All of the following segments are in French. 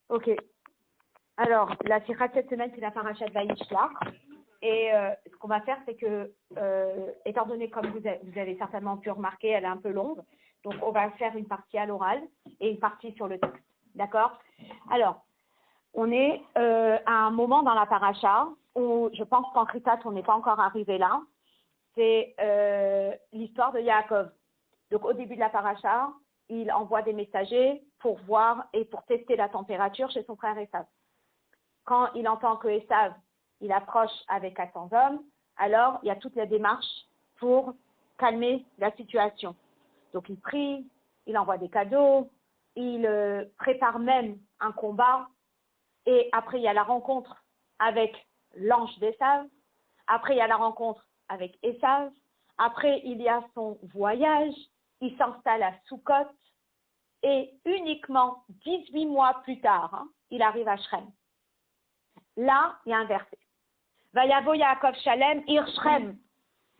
Ok. Alors, la sikha de cette semaine, c'est la parasha de Vayishlach. Et ce qu'on va faire, c'est que, étant donné, comme vous avez certainement pu remarquer, elle est un peu longue. Donc, on va faire une partie à l'oral et une partie sur le texte. D'accord? Alors, on est à un moment dans la paracha où je pense qu'en Kritat, on n'est pas encore arrivé là. C'est l'histoire de Yaakov. Donc, au début de la paracha, il envoie des messagers pour voir et pour tester la température chez son frère Esav. Quand il entend que Esav, il approche avec 400 hommes, alors il y a toute la démarche pour calmer la situation. Donc, il prie, il envoie des cadeaux, il prépare même un combat. Et après, il y a la rencontre avec l'ange d'Esav. Après, il y a la rencontre avec Esav. Après, il y a son voyage. Il s'installe à Sukkot. Et uniquement 18 mois plus tard, il arrive à Shrem. Là, il y a un verset. Vayavo Yaakov Shalem Ir Shrem.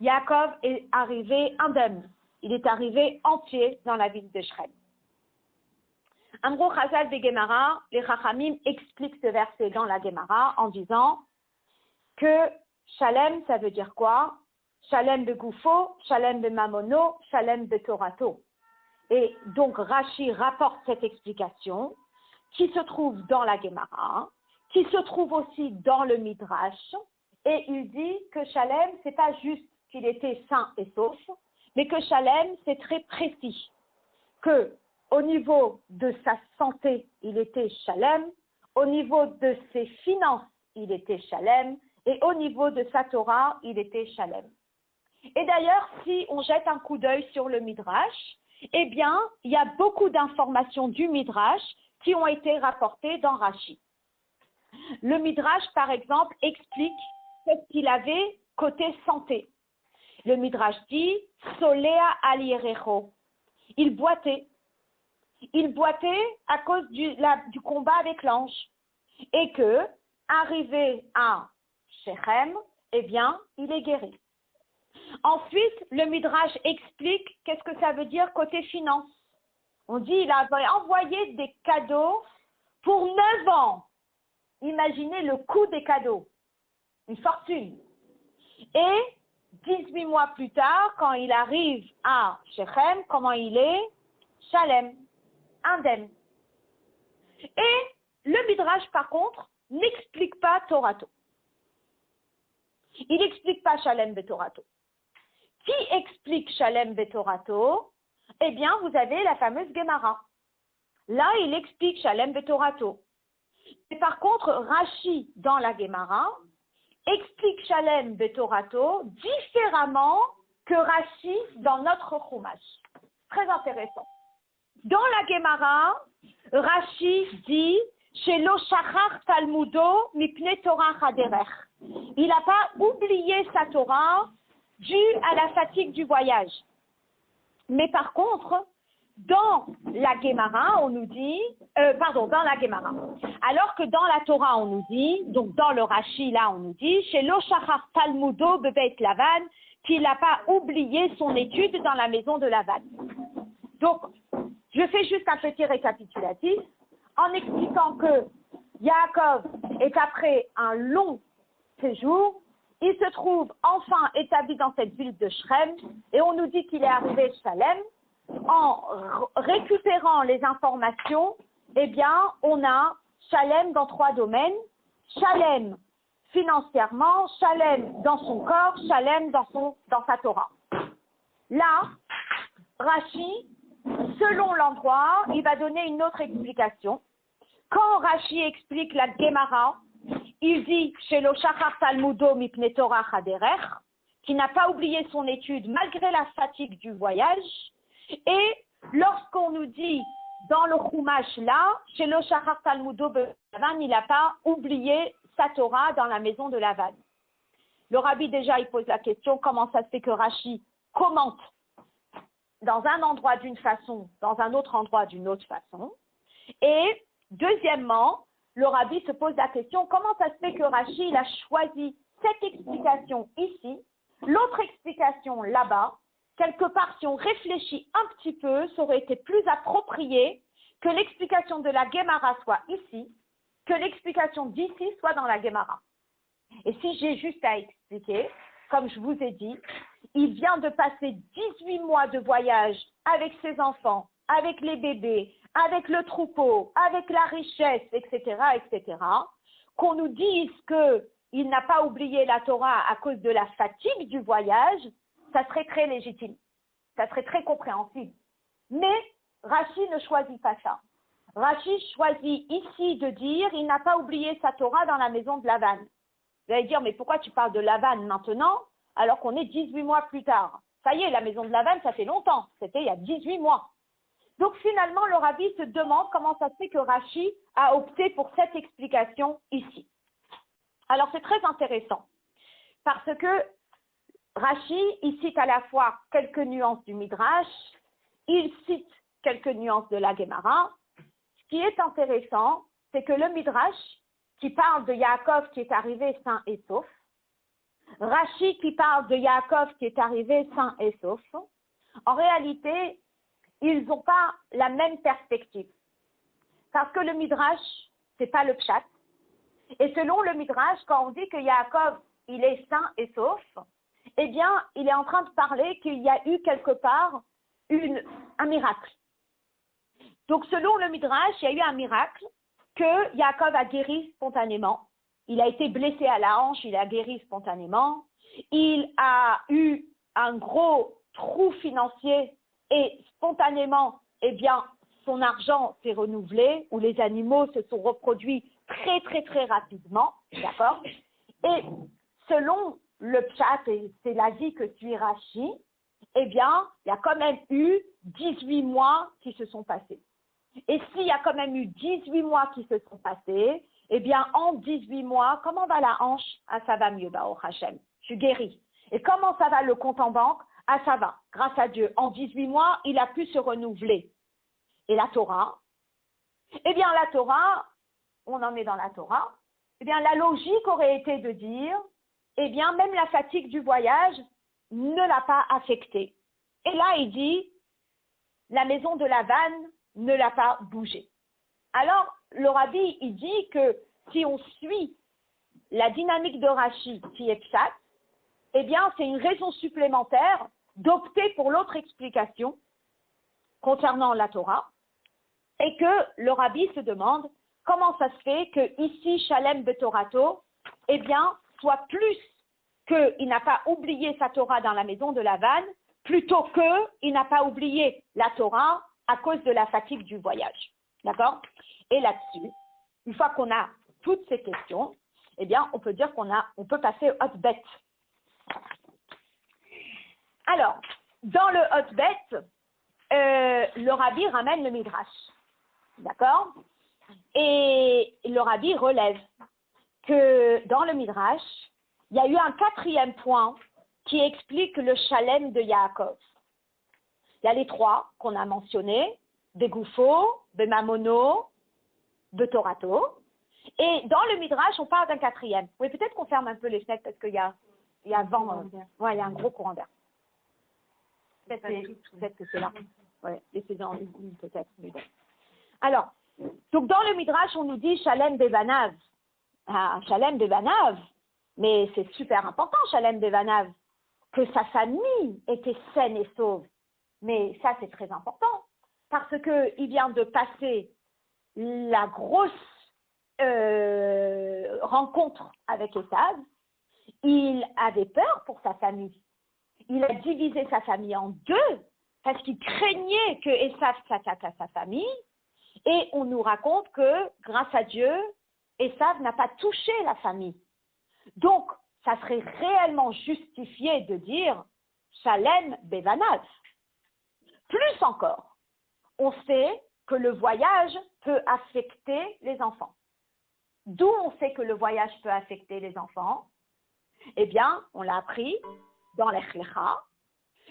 Yaakov est arrivé indemne. Il est arrivé entier dans la ville de Shrem. Amrou Chazal de Gemara, les Chachamim expliquent ce verset dans la Gemara en disant que Shalem, ça veut dire quoi? Shalem de Goufo, Shalem de Mamono, Shalem de Torato. Et donc Rashi rapporte cette explication qui se trouve dans la Gemara, qui se trouve aussi dans le Midrash, et il dit que Shalem, c'est pas juste qu'il était sain et sauf, mais que Shalem, c'est très précis, que au niveau de sa santé, il était Shalem, au niveau de ses finances, il était Shalem, et au niveau de sa Torah, il était Shalem. Et d'ailleurs, si on jette un coup d'œil sur le Midrash, eh bien, il y a beaucoup d'informations du Midrash qui ont été rapportées dans Rashi. Le Midrash, par exemple, explique ce qu'il avait côté santé. Le Midrash dit « Solea al yerecho ». Il boitait. Il boitait à cause du combat avec l'ange. Et que, arrivé à Shechem, eh bien, il est guéri. Ensuite, le Midrash explique qu'est-ce que ça veut dire côté finance. On dit il avait envoyé des cadeaux pour 9 ans. Imaginez le coût des cadeaux. Une fortune. Et 18 mois plus tard, quand il arrive à Shechem, comment il est? Shalem, indemne. Et le Midrash, par contre, n'explique pas Torato. Il n'explique pas Shalem Betorato. Qui explique Shalem Betorato? Eh bien, vous avez la fameuse Gemara. Là, il explique Shalem Betorato. Mais par contre, Rashi, dans la Gemara, explique Shalem Betorato différemment que Rashi dans notre Chumash. Très intéressant. Dans la Gemara, Rashi dit Shelo Shachar Talmudo Mipne Torah Chaderech. Il n'a pas oublié sa Torah dû à la fatigue du voyage. Mais par contre, dans la Gemara, on nous dit, dans la Gemara. Alors que dans la Torah, on nous dit, donc dans le Rashi, là, on nous dit, chez Loshachar Talmudo Bebeit Lavan, qu'il n'a pas oublié son étude dans la maison de Lavan. Donc, je fais juste un petit récapitulatif en expliquant que Yaakov est après un long séjour. Il se trouve enfin établi dans cette ville de Shrem et on nous dit qu'il est arrivé à Shalem. En récupérant les informations, eh bien, on a Shalem dans 3 domaines. Shalem financièrement, Shalem dans son corps, Shalem dans sa Torah. Là, Rashi, selon l'endroit, il va donner une autre explication. Quand Rashi explique la Gemara, il dit chez le Shachar Talmudo Mipne Torah Chaderech, qui n'a pas oublié son étude malgré la fatigue du voyage. Et lorsqu'on nous dit dans le Chumash là, chez le Shachar Talmudo Lavan, il n'a pas oublié sa Torah dans la maison de Lavan. Le rabbi déjà, il pose la question, comment ça se fait que Rashi commente dans un endroit d'une façon, dans un autre endroit d'une autre façon. Et deuxièmement, le rabbi se pose la question, comment ça se fait que Rashi il a choisi cette explication ici, l'autre explication là-bas. Quelque part, si on réfléchit un petit peu, ça aurait été plus approprié que l'explication de la Gemara soit ici, que l'explication d'ici soit dans la Gemara. Et si j'ai juste à expliquer, comme je vous ai dit, il vient de passer 18 mois de voyage avec ses enfants, avec les bébés, avec le troupeau, avec la richesse, etc., etc., qu'on nous dise qu'il n'a pas oublié la Torah à cause de la fatigue du voyage, ça serait très légitime, ça serait très compréhensible. Mais Rashi ne choisit pas ça. Rashi choisit ici de dire il n'a pas oublié sa Torah dans la maison de Lavan. Vous allez dire, mais pourquoi tu parles de Lavan maintenant alors qu'on est 18 mois plus tard? Ça y est, la maison de Lavan, ça fait longtemps, c'était il y a 18 mois. Donc finalement, le rabbi se demande comment ça se fait que Rashi a opté pour cette explication ici. Alors c'est très intéressant, parce que Rashi, il cite à la fois quelques nuances du Midrash, il cite quelques nuances de la Gemara. Ce qui est intéressant, c'est que le Midrash, qui parle de Yaakov qui est arrivé sain et sauf, Rashi qui parle de Yaakov qui est arrivé sain et sauf, en réalité, ils n'ont pas la même perspective. Parce que le Midrash, c'est pas le Pshat. Et selon le Midrash, quand on dit que Yaakov, il est sain et sauf, eh bien, il est en train de parler qu'il y a eu quelque part un miracle. Donc, selon le Midrash, il y a eu un miracle que Yaakov a guéri spontanément. Il a été blessé à la hanche, il a guéri spontanément. Il a eu un gros trou financier et spontanément, eh bien, son argent s'est renouvelé, ou les animaux se sont reproduits très, très, très rapidement, d'accord? Et selon le Pshat, et c'est l'avis que suit Rashi, eh bien, il y a quand même eu 18 mois qui se sont passés. Et s'il y a quand même eu 18 mois qui se sont passés, eh bien, en 18 mois, comment va la hanche? Ah, ça va mieux, Baruch Hashem. Je suis guérie. Et comment ça va le compte en banque? Ah, ça va. Grâce à Dieu. En 18 mois, il a pu se renouveler. Et la Torah? Eh bien, la Torah, on en est dans la Torah. Eh bien, la logique aurait été de dire, eh bien, même la fatigue du voyage ne l'a pas affecté. Et là, il dit, la maison de Lavan ne l'a pas bougé. Alors, le rabbi, il dit que si on suit la dynamique de Rashi qui est Pshat, eh bien, c'est une raison supplémentaire d'opter pour l'autre explication concernant la Torah, et que le rabbi se demande comment ça se fait que ici, Shalem Betorato, eh bien, soit plus qu'il n'a pas oublié sa Torah dans la maison de Lavan, plutôt qu'il n'a pas oublié la Torah à cause de la fatigue du voyage. D'accord? Et là-dessus, une fois qu'on a toutes ces questions, eh bien, on peut dire on peut passer au hotbet. Alors, dans le hotbet, le rabbi ramène le midrash. D'accord? Et le rabbi relève que dans le midrash, il y a eu un 4e point qui explique le shalem de Yaakov. Il y a les 3 qu'on a mentionnés, Begufo, Bemamono, Betorato. Et dans le Midrash, on parle d'un 4e. Oui, peut-être qu'on ferme un peu les fenêtres parce qu'il y a vent. Ouais, il y a un gros courant d'air. Peut-être que c'est là. Ouais, laissez-en une peut-être. Alors, donc dans le Midrash, on nous dit Shalem Bevanav. Ah, Shalem Bevanav. Mais c'est super important, Shalem Bevanav, que sa famille était saine et sauve. Mais ça, c'est très important, parce qu'il vient de passer la grosse rencontre avec Esav. Il avait peur pour sa famille. Il a divisé sa famille en 2, parce qu'il craignait que Esav s'attaque à sa famille. Et on nous raconte que, grâce à Dieu, Esav n'a pas touché la famille. Donc, ça serait réellement justifié de dire Shalem Bevanav. Plus encore, on sait que le voyage peut affecter les enfants. D'où on sait que le voyage peut affecter les enfants? Eh bien, on l'a appris dans l'Echlecha.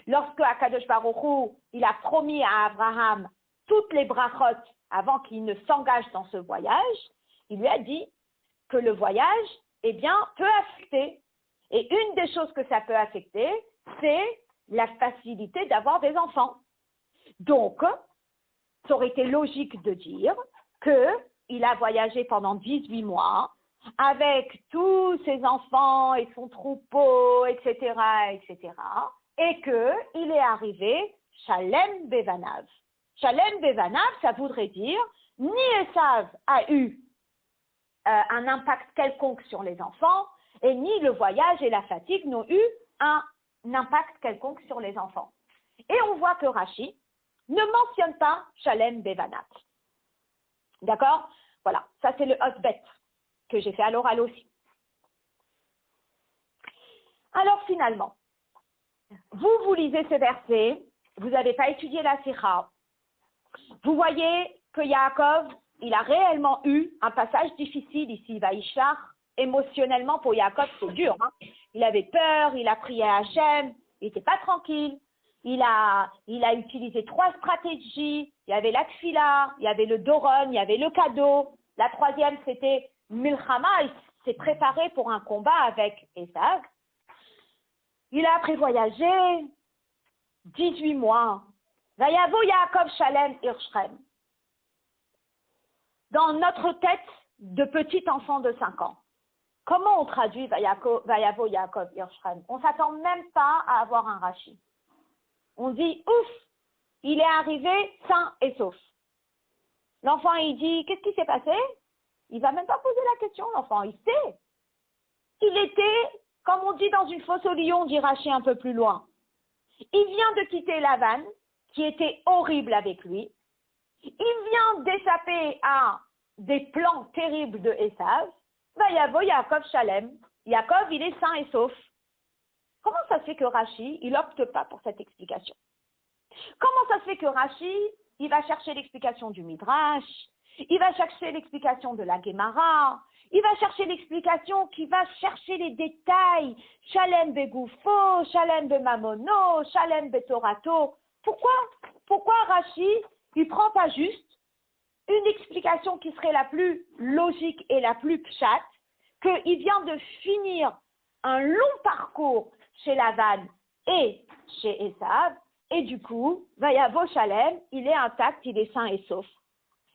Lorsque Akadosh Baruch Hu, il a promis à Abraham toutes les brachot avant qu'il ne s'engage dans ce voyage, il lui a dit que le voyage, eh bien, peut affecter. Et une des choses que ça peut affecter, c'est la facilité d'avoir des enfants. Donc, ça aurait été logique de dire qu'il a voyagé pendant 18 mois avec tous ses enfants et son troupeau, etc., etc., et qu'il est arrivé Shalem Bevanav. Shalem Bevanav, ça voudrait dire ni Esav a eu un impact quelconque sur les enfants, et ni le voyage et la fatigue n'ont eu un impact quelconque sur les enfants. Et on voit que Rashi ne mentionne pas Shalem Bevanav. D'accord? Voilà, ça c'est le hot-bet que j'ai fait à l'oral aussi. Alors finalement, vous lisez ce verset, vous n'avez pas étudié la Sikha, vous voyez que Yaakov, il a réellement eu un passage difficile ici, Vaïchar, émotionnellement pour Yaakov, c'est dur. Hein? Il avait peur, il a prié à Hachem, il n'était pas tranquille, il a utilisé 3 stratégies, il y avait la tfila, il y avait le doron, il y avait le cadeau, la 3e c'était Milchama, il s'est préparé pour un combat avec Esav. Il a après voyagé 18 mois. Vayavo Yaakov Shalem Hirschrem. Dans notre tête de petit enfant de 5 ans, comment on traduit Vayavo Yaakov Hirschrem? On ne s'attend même pas à avoir un Rashi. On dit ouf, il est arrivé sain et sauf. L'enfant il dit qu'est-ce qui s'est passé? Il va même pas poser la question, l'enfant, il sait. Il était, comme on dit dans une fosse au lion, dit Rashi un peu plus loin. Il vient de quitter Lavan, qui était horrible avec lui. Il vient d'échapper à des plans terribles de Esav. Vayavo Yaakov Shalem. Yaakov, il est sain et sauf. Comment ça se fait que Rashi, il opte pas pour cette explication? Comment ça se fait que Rashi, il va chercher l'explication du Midrash, il va chercher l'explication de la Gemara, il va chercher l'explication qui va chercher les détails. Shalem Begoufo, Shalem Bemamono, Shalem Betorato. Pourquoi Rashi, il prend pas juste une explication qui serait la plus logique et la plus pshat, qu'il vient de finir un long parcours chez Lavan et chez Esav, et du coup, Vayavo Shalem, il est intact, il est sain et sauf.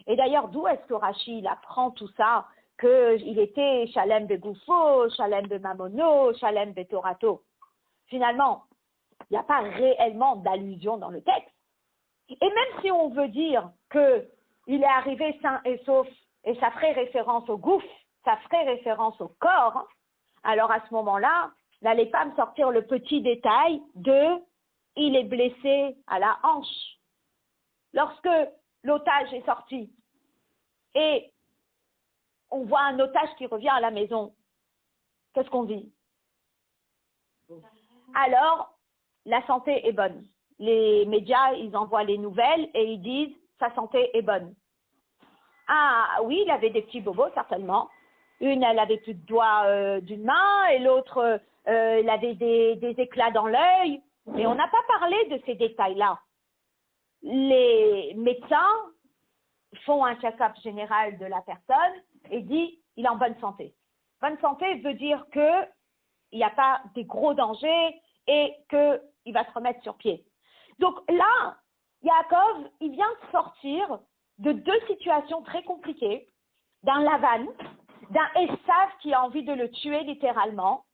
Et d'ailleurs, d'où est-ce que Rashi il apprend tout ça, qu'il était Shalem Begoufo, Shalem Bemamono, Shalem Betorato? Finalement, il n'y a pas réellement d'allusion dans le texte. Et même si on veut dire qu'il est arrivé sain et sauf, et ça ferait référence au gouffre, ça ferait référence au corps, alors à ce moment-là, n'allez pas me sortir le petit détail de « il est blessé à la hanche ». Lorsque l'otage est sorti et on voit un otage qui revient à la maison, qu'est-ce qu'on dit? Alors, la santé est bonne. Les médias, ils envoient les nouvelles et ils disent « sa santé est bonne ». Ah oui, il avait des petits bobos, certainement. Une, elle avait plus de doigts d'une main et l'autre, elle avait des éclats dans l'œil. Mais on n'a pas parlé de ces détails-là. Les médecins font un check-up général de la personne et disent il est en bonne santé. Bonne santé veut dire qu'il n'y a pas des gros dangers et qu'il va se remettre sur pied. Donc là, Yaakov, il vient de sortir de 2 situations très compliquées, d'un Lavan, d'un Esav qui a envie de le tuer littéralement,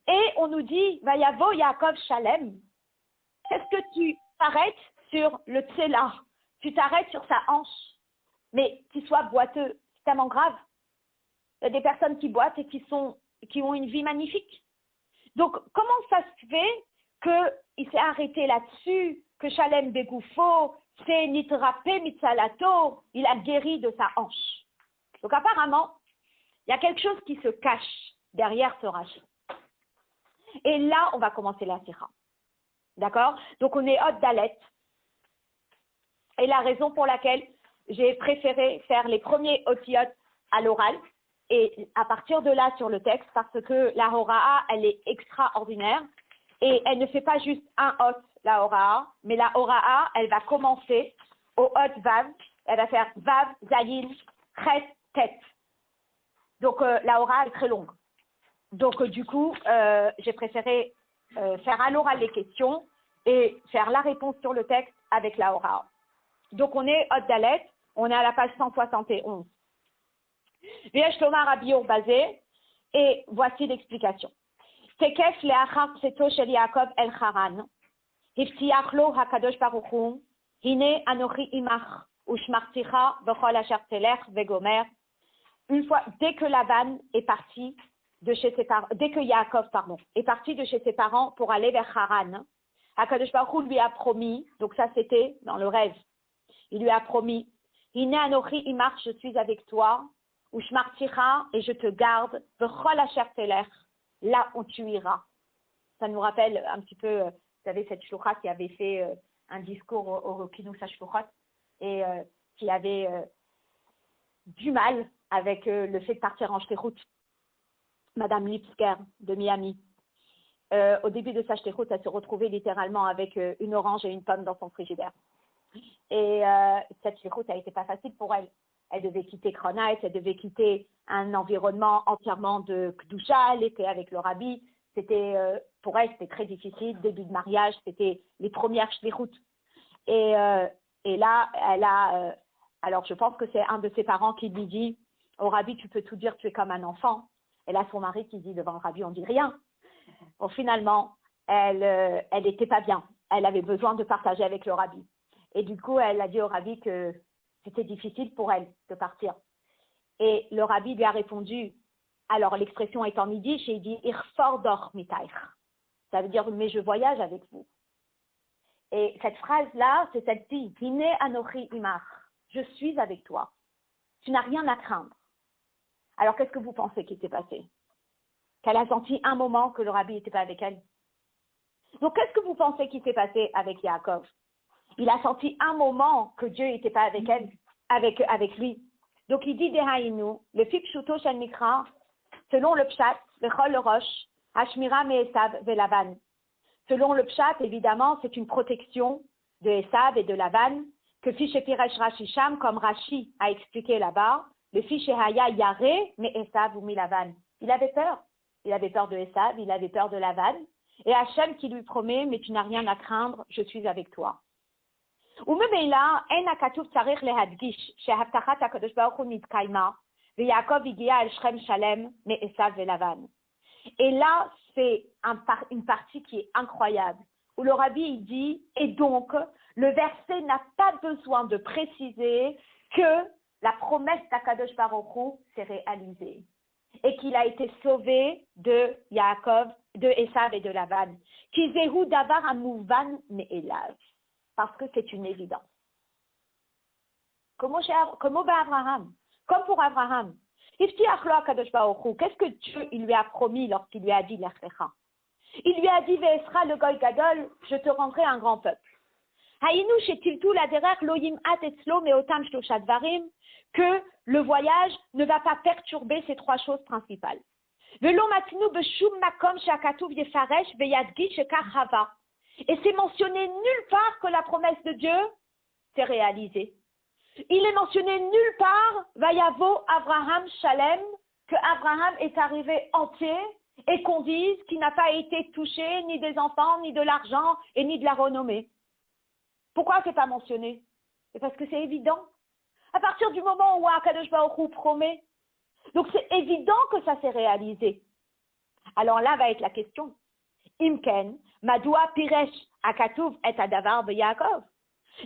et on nous dit Vayavo Yaakov Shalem. Qu'est-ce que tu t'arrêtes sur le tsela? Tu t'arrêtes sur sa hanche, mais qu'il soit boiteux, c'est tellement grave. Il y a des personnes qui boitent et qui ont une vie magnifique. Donc, comment ça se fait qu'il s'est arrêté là-dessus, que Shalem Begoufo, c'est Nitrapé Mitzalato, il a guéri de sa hanche. Donc, apparemment, il y a quelque chose qui se cache derrière ce rachis. Et là, on va commencer la sira. D'accord? Donc, on est hot d'Alet. Et la raison pour laquelle j'ai préféré faire les premiers otiotes à l'oral et à partir de là sur le texte, parce que la hora'a, elle est extraordinaire et elle ne fait pas juste un hot, la hora'a, mais la hora'a, elle va commencer au hot vav, elle va faire vav, zayin, chet, tet. Donc la hora'a est très longue. Donc du coup, j'ai préféré faire à l'oral les questions et faire la réponse sur le texte avec la hora'a. Donc on est Hot Dalet, on est à la page 171. Viesh Tomar Abiur basé, et voici l'explication. Tekef le'achar pseto shel Yaakov el Haran, hiftiach lo hakadosh baruch hu, hine anochi imach, ushmarticha v'chol asher telech vegomer. Une fois, dès que Lavan est parti de chez ses parents, dès que Yaakov, est parti de chez ses parents pour aller vers Haran, Hakadosh Baruch Hu lui a promis, donc ça c'était dans le rêve, il lui a promis, hine anochi imach, je suis avec toi, ushmarticha, et je te garde, v'chol asher telech, là où tu iras. Ça nous rappelle un petit peu, vous savez, cette shlucha qui avait fait un discours au Kinous HaShluchot et qui avait du mal avec le fait de partir en shlichut. Madame Lipsker de Miami. Au début de sa shlichut, elle se retrouvait littéralement avec une orange et une pomme dans son frigidaire. Et cette shlichut, elle n'était pas facile pour elle. Elle devait quitter Kronait, elle devait quitter un environnement entièrement de Kedusha, elle était avec le rabbi. C'était, pour elle, c'était très difficile, début de mariage, c'était les premières shlichut. Et là, elle a, alors je pense que c'est un de ses parents qui lui dit, au rabbi, tu peux tout dire, tu es comme un enfant. Et là, son mari qui dit, devant le rabbi, on dit rien. Bon, finalement, elle n'était pas bien. Elle avait besoin de partager avec le rabbi. Et du coup, elle a dit au rabbi que c'était difficile pour elle de partir. Et le rabbi lui a répondu, alors l'expression est en yiddish, et il dit, Ich fordor mitaich. Ça veut dire, mais je voyage avec vous. Et cette phrase-là, c'est celle-ci, Hine anochi imach. Je suis avec toi. Tu n'as rien à craindre. Alors, qu'est-ce que vous pensez qui s'est passé? Qu'elle a senti un moment que le rabbi n'était pas avec elle. Donc, qu'est-ce que vous pensez qui s'est passé avec Yaakov? Il a senti un moment que Dieu n'était pas avec elle, avec lui. Donc, il dit Dehainu, le Fipshuto Shel Mikra, selon le Pshat, le Chol le Rosh, Hashmira me Esav ve Lavan. Selon le Pshat, évidemment, c'est une protection de Esav et de Lavan, que Fiche Piresh Rashi Sham, comme Rashi a expliqué là-bas, le Fiche Haya Yare, mais Esav ou Milavan. Il avait peur. Il avait peur de Esav, il avait peur de Lavan. Et Hachem qui lui promet, mais tu n'as rien à craindre, je suis avec toi. וממילא אין הכתוב צריך להדגיש שהבטחת הקדוש ברוך הוא נתקיימה ויעקב הגיע אל שכם שלם מעשיו ולבן. Et là, c'est une partie qui est incroyable, où le rabbi il dit, et donc, le verset n'a pas besoin de préciser que la promesse d'Akadosh Baruch Hu s'est réalisée et qu'il a été sauvé de Yaakov, de Esav et de Lavan. Ki zehu davar amouvan me'elav. Parce que c'est une évidence. Comme pour Abraham. Qu'est-ce que Dieu il lui a promis lorsqu'il lui a dit l'Echlecha? Il lui a dit Ve'esra le Goy Gadol, je te rendrai un grand peuple. Haïnou shetiltu laderer loyim at etzlo meotam shlosha dvarim, que le voyage ne va pas perturber ces trois choses principales. Velo matinu beshum makom sheakatuv yefaresh veyadgi shekar hava. Et c'est mentionné nulle part que la promesse de Dieu s'est réalisée. Il est mentionné nulle part, Vayavo Abraham Shalem, que Abraham est arrivé entier et qu'on dise qu'il n'a pas été touché ni des enfants, ni de l'argent et ni de la renommée. Pourquoi c'est pas mentionné? C'est parce que c'est évident. À partir du moment où Akadosh Baruch Hu promet, donc c'est évident que ça s'est réalisé. Alors là va être la question. Imken, Madoua Piresh Akatuv et Adavar de Yaakov.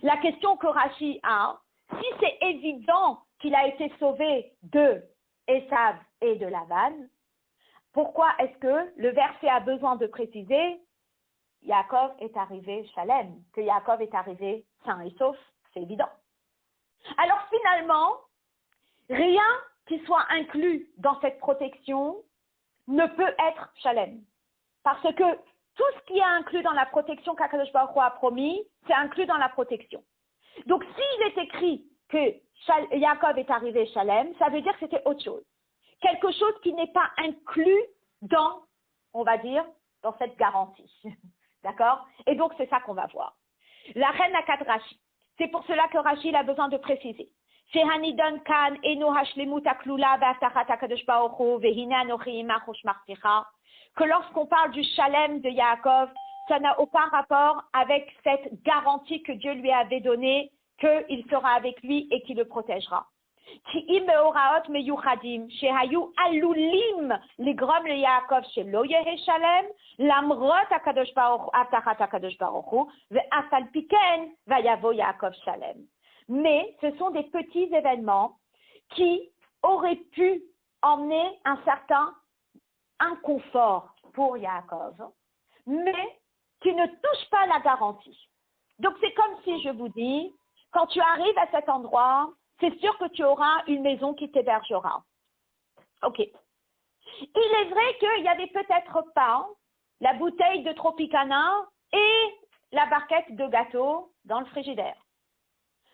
La question que Rashi a, si c'est évident qu'il a été sauvé de Esav et de Lavan, pourquoi est-ce que le verset a besoin de préciser Yaakov est arrivé Shalem, que Yaakov est arrivé sain et sauf? C'est évident. Alors finalement, rien qui soit inclus dans cette protection ne peut être Shalem. Parce que tout ce qui est inclus dans la protection qu'Akadosh Baruch Hu a promis, c'est inclus dans la protection. Donc, s'il est écrit que Yaakov est arrivé Shalem, ça veut dire que c'était autre chose. Quelque chose qui n'est pas inclus dans, on va dire, dans cette garantie. D'accord? Et donc, c'est ça qu'on va voir. La reine Akat Rashi. C'est pour cela que Rashi il a besoin de préciser. Shehanidon kan eno hashlemut aklula ve'aftachat Akadosh Baruch Hu ve'hine anochi imach ushmarticha. Que lorsqu'on parle du Shalem de Yaakov, ça n'a aucun rapport avec cette garantie que Dieu lui avait donnée qu'il sera avec lui et qu'il le protégera. כי אם מאורעות מיוחדים שהיו עלולים לגרום ליעקב שלא יהיה שלם, למרות הבטחת הקדוש ברוך הוא, ואף על פי כן ויבוא יעקב שלם. Mais ce sont des petits événements qui auraient pu emmener un certain inconfort pour Yaakov, mais qui ne touchent pas la garantie. Donc c'est comme si je vous dis, quand tu arrives à cet endroit, c'est sûr que tu auras une maison qui t'hébergera. Ok. Il est vrai qu'il n'y avait peut-être pas la bouteille de Tropicana et la barquette de gâteau dans le frigidaire.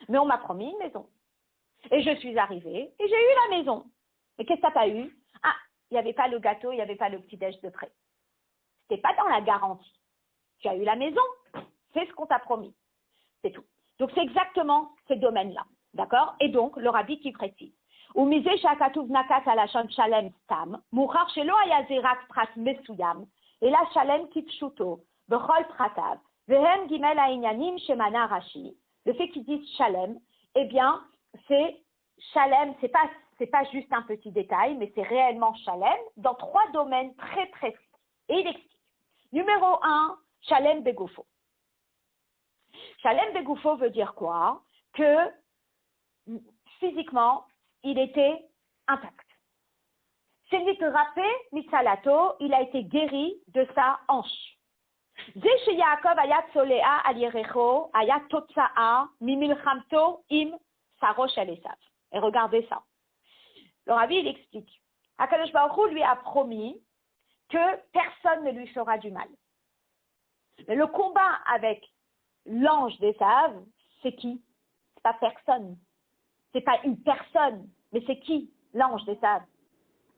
Mais on m'a promis une maison. Et je suis arrivée et j'ai eu la maison. Mais qu'est-ce que tu n'as pas eu? Ah, il n'y avait pas le gâteau, il n'y avait pas le petit-déj de près. Ce n'était pas dans la garantie. Tu as eu la maison, c'est ce qu'on t'a promis. C'est tout. Donc c'est exactement ces domaines-là. D'accord? Et donc, le rabbi qui précise. ומזה שהכתוב נקט הלשון שלם סתם, מוכח שלא היה זה רק פרט מסוים, אלא שלם כפשוטו, בכל פרטיו, והם ג' העניינים שמנה רש"י. Le fait qu'ils disent shalem, eh bien, c'est shalem, c'est pas juste un petit détail, mais c'est réellement shalem dans 3 domaines très précis. Et il explique. Numéro 1, shalem begufo. Shalem begufo veut dire quoi? Que physiquement, il était intact. Mitzalato, il a été guéri de sa hanche. Et regardez ça. Le rabbi, il explique. Akadosh Baruch Hu lui a promis que personne ne lui fera du mal. Mais le combat avec l'ange d'Ésav, c'est qui? C'est pas personne. C'est pas une personne, mais c'est qui? L'ange d'Ésav.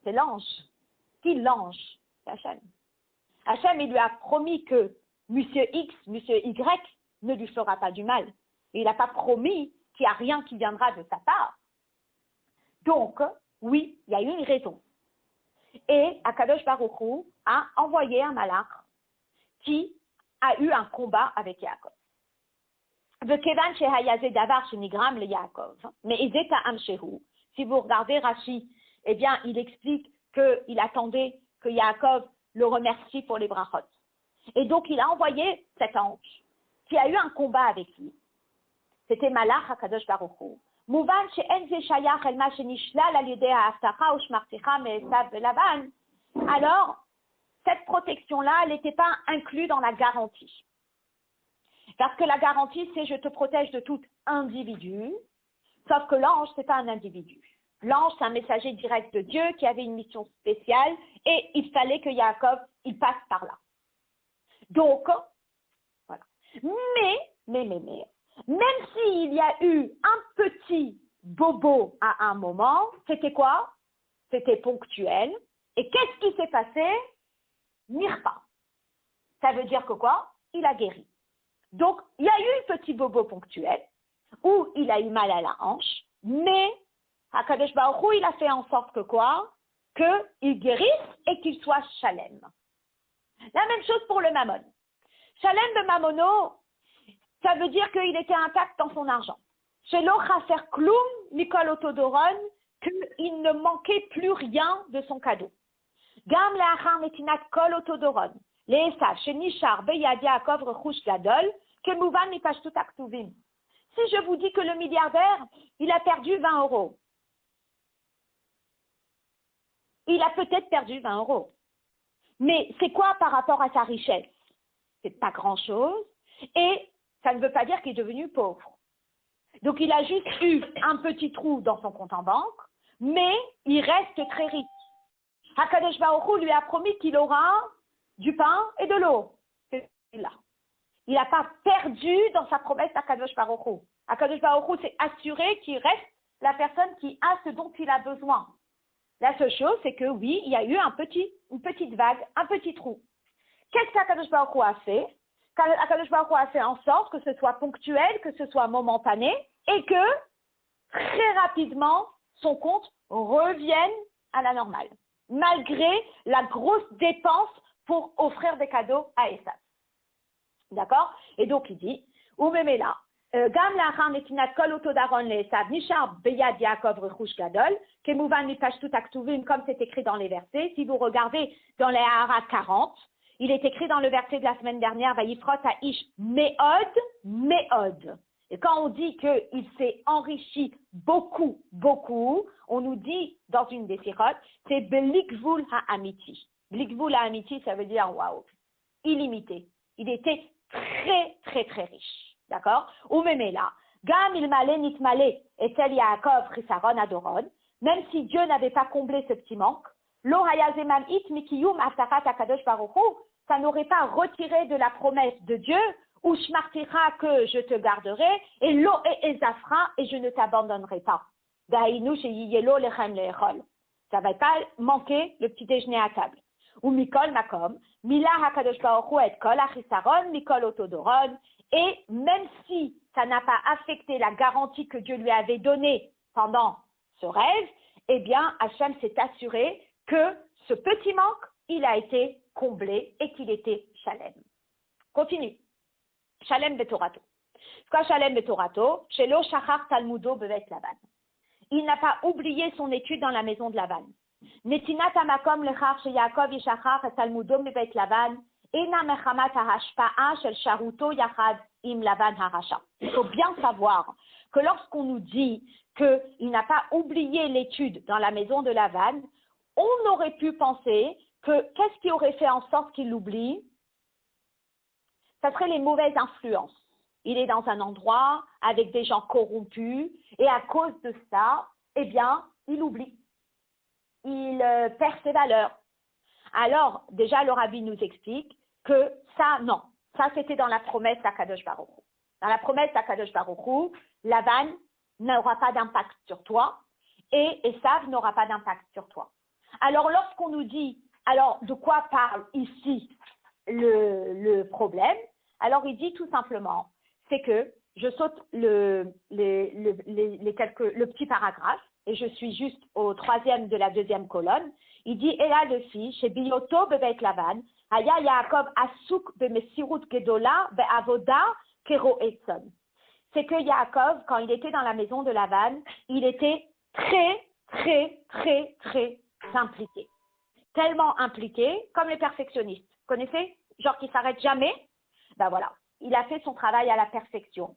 C'est l'ange. Qui l'ange? C'est Hachem. Hachem, il lui a promis que Monsieur X, Monsieur Y ne lui fera pas du mal. Et il n'a pas promis qu'il n'y a rien qui viendra de sa part. Donc, oui, il y a eu une raison. Et Akadosh Baruch Hu a envoyé un malach qui a eu un combat avec Yaakov. Mais si vous regardez Rashi, eh bien, il explique qu'il attendait que Yaakov le remercie pour les brachot. Et donc, il a envoyé cet ange qui a eu un combat avec lui. C'était Malach HaKadosh Baruch Hu. Mouvan she'en ze shayach el ma shenishlalal al yedei ha'aftacha u'shmarticha me'esav ve'Lavan. Alors, cette protection-là, elle n'était pas inclue dans la garantie. Parce que la garantie, c'est je te protège de tout individu, sauf que l'ange, ce n'est pas un individu. L'ange, c'est un messager direct de Dieu qui avait une mission spéciale et il fallait que Yaakov, il passe par là. Donc, voilà. Mais, même s'il y a eu un petit bobo à un moment, c'était quoi? C'était ponctuel. Et qu'est-ce qui s'est passé? Mirpa. Ça veut dire que quoi? Il a guéri. Donc, il y a eu un petit bobo ponctuel où il a eu mal à la hanche, mais Akadosh Baruch Hu, il a fait en sorte que quoi? Qu'il guérisse et qu'il soit shalem. La même chose pour le mammon. Shalem de mammono, ça veut dire qu'il était intact dans son argent. Shelo chaser klum mikol otodoron, qu'il ne manquait plus rien de son cadeau. Gam leachar netinat kol otodoron. Le'esav shenishar beyad Yaakov rechush gadol, kemouvan mipashtut aktuvim. Si je vous dis que le milliardaire, il a perdu 20 €. Il a peut-être perdu 20 €. Mais c'est quoi par rapport à sa richesse? C'est pas grand-chose. Et ça ne veut pas dire qu'il est devenu pauvre. Donc il a juste eu un petit trou dans son compte en banque, mais il reste très riche. Hakadosh Baruch Hu lui a promis qu'il aura du pain et de l'eau. C'est là. Il n'a pas perdu dans sa promesse d'Hakadosh Baruch Hu. Hakadosh Baruch Hu s'est assuré qu'il reste la personne qui a ce dont il a besoin. La seule chose, c'est que oui, il y a eu une petite vague, un petit trou. Qu'est-ce qu'Hakadosh Baruch Hu a fait? Hakadosh Baruch Hu a fait en sorte que ce soit ponctuel, que ce soit momentané, et que très rapidement, son compte revienne à la normale, malgré la grosse dépense pour offrir des cadeaux à Esav. D'accord? Et donc il dit, Oumemela, גם לאחר נתינת כל אותו דרון לעשו, נשאר ביד יעקב רכוש גדול, כמובן מפשטות הכתובים, comme c'est écrit dans les versets. Si vous regardez dans les Harat 40, il est écrit dans le verset de la semaine dernière, Vayifrot ha'ish me'od, me'od. Et quand on dit qu'il s'est enrichi beaucoup, beaucoup, on nous dit dans une des sirotes, c'est Belikvul ha'amiti. Belikvul ha'amiti, ça veut dire waouh, illimité. Il était très, très, très riche. D'accord? Ou même là, Gam ilmale nitmale etel Yaakov chisaron adoron, même si Dieu n'avait pas comblé ce petit manque, lo hayazemam it mikiyum aftarat akadosh baruch hu, ça n'aurait pas retiré de la promesse de Dieu, ou shmartira que je te garderai, et lo et ezafra, et je ne t'abandonnerai pas. Daïnu sheyiyelo lechem leechol. Ça ne va pas manquer le petit déjeuner à table. Ou mikol makom, mila hakadosh baruch hu et kol achisaron, mikol otodoron, et même si ça n'a pas affecté la garantie que Dieu lui avait donnée pendant ce rêve, eh bien, Hachem s'est assuré que ce petit manque, il a été comblé et qu'il était Shalem. Continue. Shalem betorato. Quoi Shalem betorato? Shelo shachar talmudo bevet Lavan. Il n'a pas oublié son étude dans la maison de Lavan. Netinat amakom lechar she Yaakov yishachar talmudo bevet Lavan. Il faut bien savoir que lorsqu'on nous dit qu'il n'a pas oublié l'étude dans la maison de Lavan, on aurait pu penser que qu'est-ce qui aurait fait en sorte qu'il l'oublie? Ça serait les mauvaises influences. Il est dans un endroit avec des gens corrompus et à cause de ça, eh bien, il oublie. Il perd ses valeurs. Alors, déjà, le rabbi nous explique que ça, non. Ça, c'était dans la promesse d'Akadosh Baruch Hu. Dans la promesse d'Akadosh Baruch Hu, Lavan n'aura pas d'impact sur toi et Esav n'aura pas d'impact sur toi. Alors, lorsqu'on nous dit, alors, de quoi parle ici le problème? Alors, il dit tout simplement, c'est que je saute le petit paragraphe et je suis juste au 3e de la 2e colonne. Il dit, et là, le fils, chez Biyoto bevet Lavan, Aya Yaakov Asuk bemesirut gedola beavoda keroetson. C'est que Yaakov, quand il était dans la maison de Lavan, il était très, très, très, très impliqué. Tellement impliqué, comme les perfectionnistes. Vous connaissez? Genre qui ne s'arrête jamais. Ben voilà, il a fait son travail à la perfection.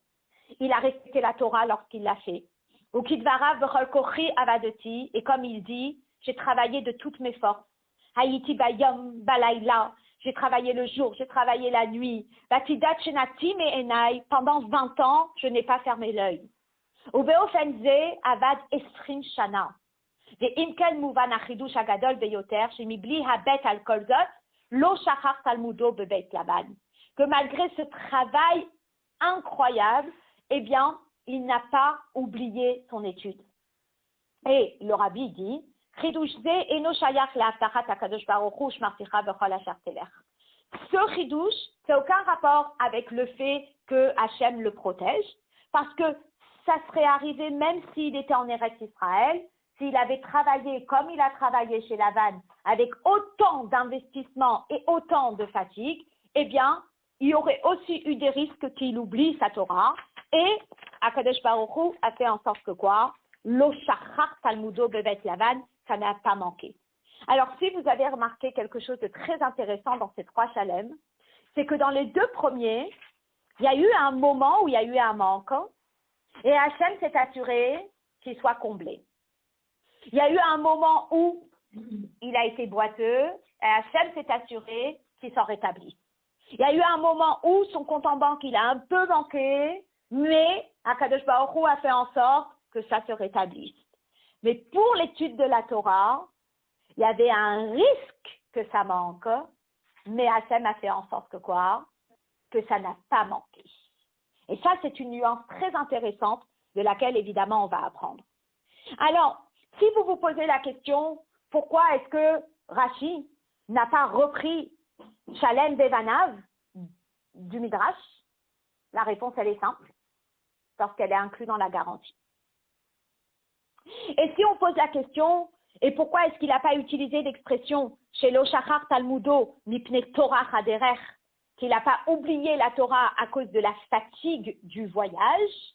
Il a respecté la Torah lorsqu'il l'a fait. Ou Kidvarav bechol kochi avadoti, et comme il dit, j'ai travaillé de toutes mes forces. Hayiti bayom balayla. J'ai travaillé le jour, j'ai travaillé la nuit. Batidat shenati me enai. Pendant 20 ans, je n'ai pas fermé l'œil. Ubeofenze avad esrim shana. Ve'imkel muvan achidush agadol beyoter, shemibli habet al kolzot, lo shachar talmudo bebeit Lavan. Que malgré ce travail incroyable, eh bien, il n'a pas oublié son étude. Et le rabbi dit, ce chidouche, c'est aucun rapport avec le fait que Hachem le protège, parce que ça serait arrivé même s'il était en Eretz Israël, s'il avait travaillé comme il a travaillé chez Lavan, avec autant d'investissement et autant de fatigue, eh bien, il y aurait aussi eu des risques qu'il oublie sa Torah, et Akadosh Baruch Hu a fait en sorte que quoi? Lo shachar talmudo bevet Lavan, ça n'a pas manqué. Alors, si vous avez remarqué quelque chose de très intéressant dans ces 3 Shalem, c'est que dans les 2 premiers, il y a eu un moment où il y a eu un manque, et Hachem s'est assuré qu'il soit comblé. Il y a eu un moment où il a été boiteux, et Hachem s'est assuré qu'il s'en rétablisse. Il y a eu un moment où son compte en banque, il a un peu manqué, mais Akadosh Baruch Hu a fait en sorte que ça se rétablisse. Mais pour l'étude de la Torah, il y avait un risque que ça manque, mais Hachem a fait en sorte que quoi? Que ça n'a pas manqué. Et ça, c'est une nuance très intéressante de laquelle, évidemment, on va apprendre. Alors, si vous vous posez la question, pourquoi est-ce que Rashi n'a pas repris Shalem Bevanav du Midrash? La réponse, elle est simple, parce qu'elle est inclue dans la garantie. Et si on pose la question, et pourquoi est-ce qu'il n'a pas utilisé l'expression chez lo shachar talmudo mipne Torah haderech, qu'il n'a pas oublié la Torah à cause de la fatigue du voyage,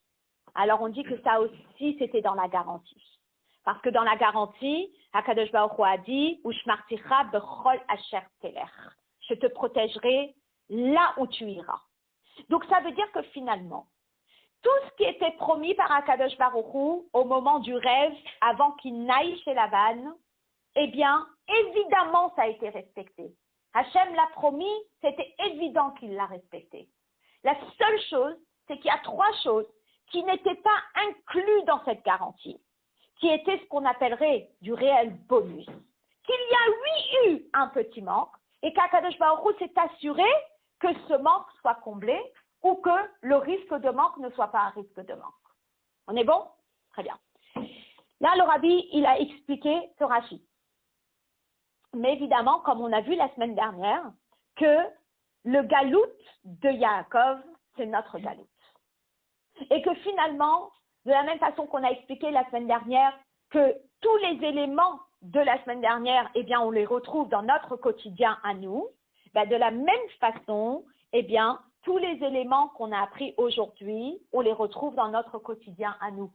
alors on dit que ça aussi, c'était dans la garantie. Parce que dans la garantie, Hakadosh Baruch Hu a dit, Ushmarticha bechol asher telech. Je te protégerai là où tu iras. Donc ça veut dire que finalement, tout ce qui était promis par Hakadosh Baruch Hu au moment du rêve, avant qu'il n'aille chez Lavan, eh bien, évidemment, ça a été respecté. Hachem l'a promis, c'était évident qu'il l'a respecté. La seule chose, c'est qu'il y a 3 choses qui n'étaient pas incluses dans cette garantie, qui étaient ce qu'on appellerait du réel bonus. Qu'il y a eu un petit manque, et qu'Hakadosh Baruch Hu s'est assuré que ce manque soit comblé, ou que le risque de manque ne soit pas un risque de manque. On est bon? Très bien. Là, le Rabbi, il a expliqué ce Rashi. Mais évidemment, comme on a vu la semaine dernière, que le galout de Yaakov, c'est notre galout. Et que finalement, de la même façon qu'on a expliqué la semaine dernière, que tous les éléments de la semaine dernière, eh bien, on les retrouve dans notre quotidien à nous, ben, de la même façon, eh bien, tous les éléments qu'on a appris aujourd'hui, on les retrouve dans notre quotidien à nous.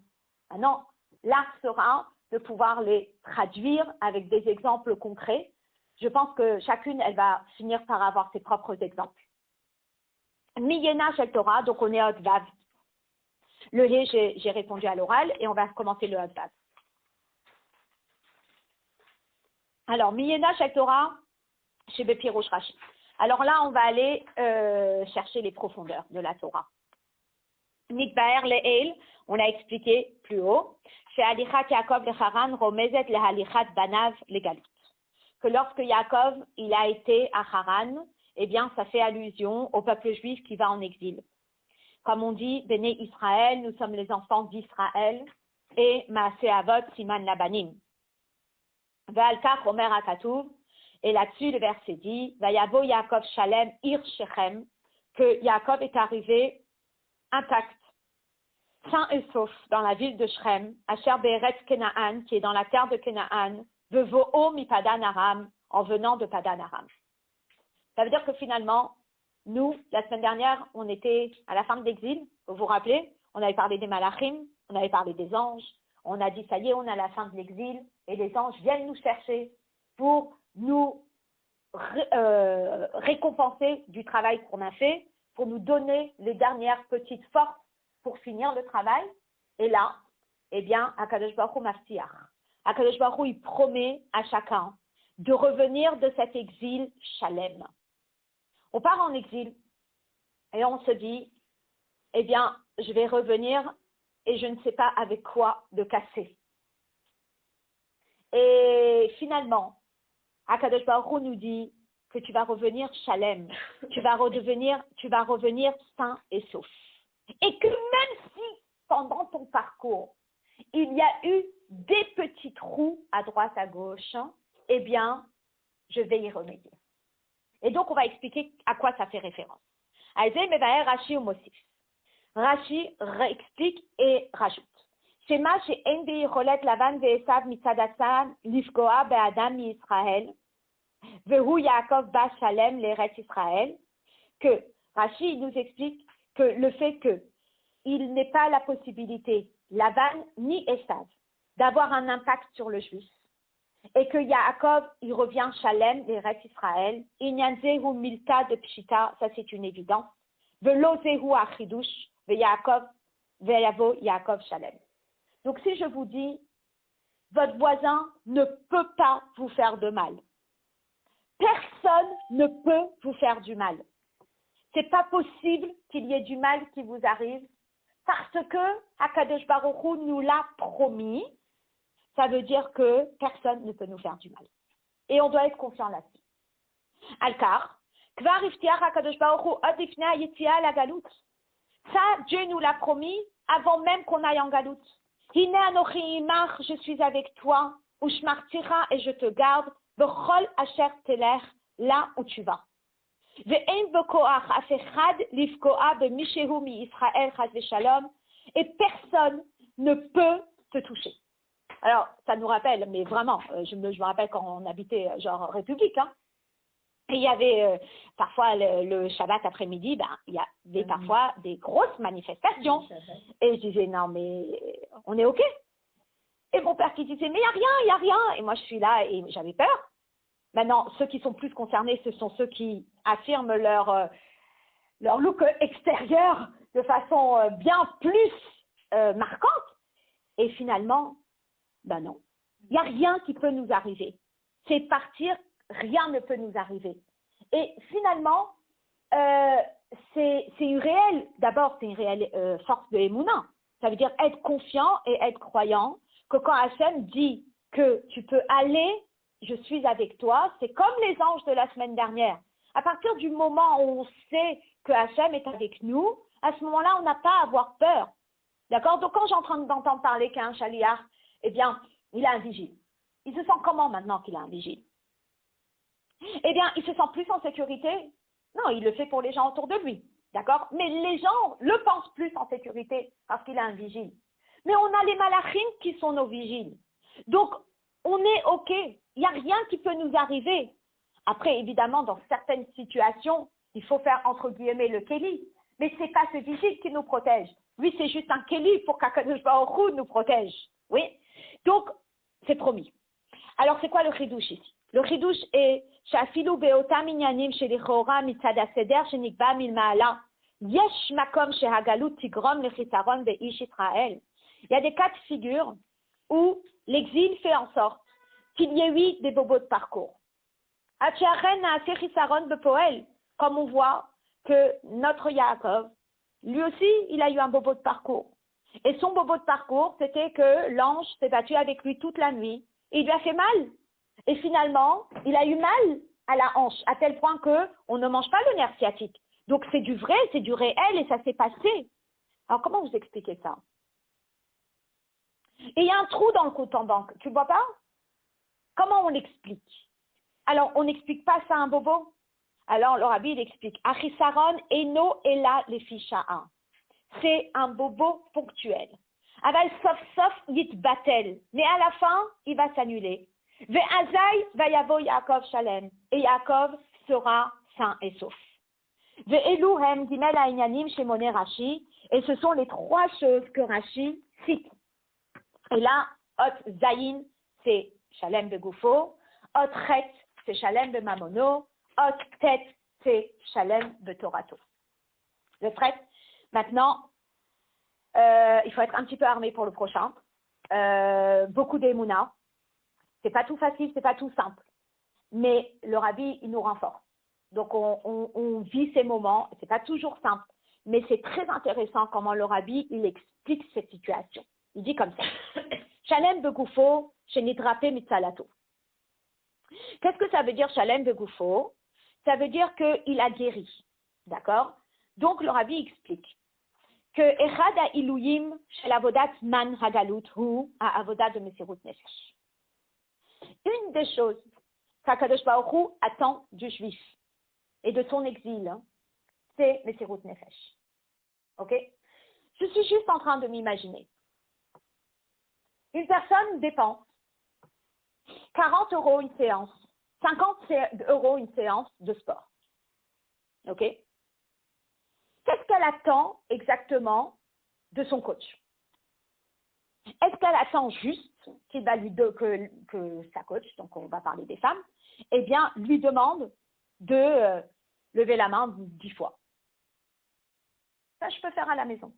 Maintenant, l'art sera de pouvoir les traduire avec des exemples concrets. Je pense que chacune, elle va finir par avoir ses propres exemples. Miyena Shel Torah, donc on est à Hot-Vav. Le Hé, j'ai répondu à l'oral et on va commencer le Hot-Vav. Alors, Miyena Shel Torah, chez Bepirouche Rashi. Alors là, on va aller chercher les profondeurs de la Torah. Nikbaer Le'el, on l'a expliqué plus haut. Chez Halichat Yaakov le Haran, Romezet le Halichat Banav le Galut. Que lorsque Yaakov, il a été à Haran, eh bien, ça fait allusion au peuple juif qui va en exil. Comme on dit, Béné Israël, nous sommes les enfants d'Israël, et Maaseh Avot Siman Labanim. Ve'alkach Omer HaKatuv, et là-dessus, le verset dit, Vayavo Yaakov Shalem Ir Shechem, que Yaakov est arrivé intact, sain et sauf, dans la ville de Shrem, Asher Be'eretz Kenaan, qui est dans la terre de Kenaan, Vevo'o mi Padan Aram, en venant de Padan Aram. Ça veut dire que finalement, nous, la semaine dernière, on était à la fin de l'exil, vous vous rappelez, on avait parlé des malachim, on avait parlé des anges, on a dit, ça y est, on est à la fin de l'exil, et les anges viennent nous chercher pour nous récompenser du travail qu'on a fait, pour nous donner les dernières petites forces pour finir le travail. Et là, eh bien, Akadosh Baruch Hu maftiach. Akadosh Baruch Hu, il promet à chacun de revenir de cet exil shalem. On part en exil et on se dit, eh bien, je vais revenir et je ne sais pas avec quoi de casser. Et finalement, Akadosh Baruch Hu nous dit que tu vas revenir shalem, tu vas revenir sain et sauf. Et que même si pendant ton parcours, il y a eu des petits trous à droite, à gauche, eh bien, je vais y remédier. Et donc, on va expliquer à quoi ça fait référence. Rashi ou Mosif. Rashi réexplique et rajoute. Shema she'en beyicholet Lavan ve'esav mitzadasan lifgoa be'adam mi-Israël vehu Yaakov ba shalem l'Eretz Israël. Que Rashi nous explique que le fait qu'il n'est pas la possibilité, Lavan ni Esav, d'avoir un impact sur le juif, et que Yaakov, il revient Shalem, l'Eretz Israël, Inyan zehu milta de Pshita, ça c'est une évidence, Velo zehu achidush, Ve'yavo Yaakov Shalem. Donc si je vous dis, votre voisin ne peut pas vous faire de mal. Personne ne peut vous faire du mal. C'est pas possible qu'il y ait du mal qui vous arrive parce que Hakadosh Baruch Hu nous l'a promis. Ça veut dire que personne ne peut nous faire du mal. Et on doit être confiant là-dessus. Alkar, Kvar iftiach Hakadosh Baruch Hu od lifnei hayetziah la galout. Ça, Dieu nous l'a promis avant même qu'on aille en galout. Hine anochi imach, je suis avec toi, ushmarticha, et je te garde, bechol asher telech, là où tu vas. Ve'en bekoach af echad lifkoa bemishehu mi-Israël chas v'shalom, et personne ne peut te toucher. Alors, ça nous rappelle, mais vraiment, je me rappelle quand on habitait genre République, hein. Et il y avait parfois le Shabbat après-midi, il y avait parfois des grosses manifestations. Et je disais, non, mais on est OK. Et mon père qui disait, mais il n'y a rien. Et moi, je suis là et j'avais peur. Maintenant, ceux qui sont plus concernés, ce sont ceux qui affirment leur look extérieur de façon bien plus marquante. Et finalement, non. Il n'y a rien qui peut nous arriver. C'est partir, rien ne peut nous arriver. Et finalement, c'est une réelle, d'abord, c'est une réelle force de Emouna. Ça veut dire être confiant et être croyant que quand Hachem dit que tu peux aller, je suis avec toi, c'est comme les anges de la semaine dernière. À partir du moment où on sait que Hachem est avec nous, à ce moment-là, on n'a pas à avoir peur. D'accord? Donc, quand j'ai en train d'entendre parler qu'il y a un chaliar, eh bien, il a un vigile. Il se sent comment maintenant qu'il a un vigile? Eh bien, il se sent plus en sécurité? Non, il le fait pour les gens autour de lui. D'accord? Mais les gens le pensent plus en sécurité parce qu'il a un vigile. Mais on a les malachim qui sont nos vigiles. Donc, on est OK. Il n'y a rien qui peut nous arriver. Après, évidemment, dans certaines situations, il faut faire, entre guillemets, le kéli. Mais ce n'est pas ce vigile qui nous protège. Lui, c'est juste un kéli pour qu'Akadosh Baruch Hu nous protège. Oui? Donc, c'est promis. Alors, c'est quoi le chidouche ici? Le chidouche est שאפילו באותם עניינים שלכאורה מצד הסדר שנקבע מלמעלה, יש מקום שהגלות תגרום לחיסרון באיש ישראל. Il y a des cas de figure où l'exil fait en sorte qu'il y ait eu des bobos de parcours. Comme on voit que notre Yaakov, lui aussi, il a eu un bobo de parcours. Et son bobo de parcours, c'était que l'ange s'est battu avec lui toute la nuit et il lui a fait mal. Et finalement, il a eu mal à la hanche, à tel point qu'on ne mange pas le nerf sciatique. Donc c'est du vrai, c'est du réel et ça s'est passé. Alors comment vous expliquez ça? Et il y a un trou dans le compte en banque, tu ne vois pas? Comment on l'explique? Alors on n'explique pas ça à un bobo? Alors le rabbi il explique, Achisaron eno ela lefisha'a. C'est un bobo ponctuel. Aval sauf yit batel. Mais à la fin, il va s'annuler. Ve'azai va yavo Yaakov shalem. Et Yaakov sera sain et sauf. Ve'elu hem gimel ha'inyanim shemone Rashi. Et ce sont les trois choses que Rashi cite. Et là, Ot Zayin, c'est shalem begoufo. Ot Chet, c'est shalem bemamono. Ot Tet, c'est shalem betorato. Le trait. Maintenant, il faut être un petit peu armé pour le prochain. Beaucoup d'émouna. C'est pas tout facile, c'est pas tout simple. Mais le rabbi, il nous renforce. Donc, on vit ces moments. C'est pas toujours simple. Mais c'est très intéressant comment le rabbi, il explique cette situation. Il dit comme ça. Shalem begoufo, shenidrape mitzalato. Qu'est-ce que ça veut dire shalem begoufo? Ça veut dire qu'il a guéri. D'accord? Donc, le rabbi explique que Echad ha'iluyim shel avodat man hagalut hu ha'avodat de Mesirut Nefesh. Une des choses qu'Akadosh Baruch Hu attend du juif et de son exil, c'est Mesirut Nefesh. Ok? Je suis juste en train de m'imaginer. Une personne dépense 40 € une séance, 50 € une séance de sport. Ok? Qu'est-ce qu'elle attend exactement de son coach? Est-ce qu'elle attend juste qu'il va que sa coach, donc on va parler des femmes, eh bien, lui demande de lever la main 10 fois? Ça, je peux faire à la maison.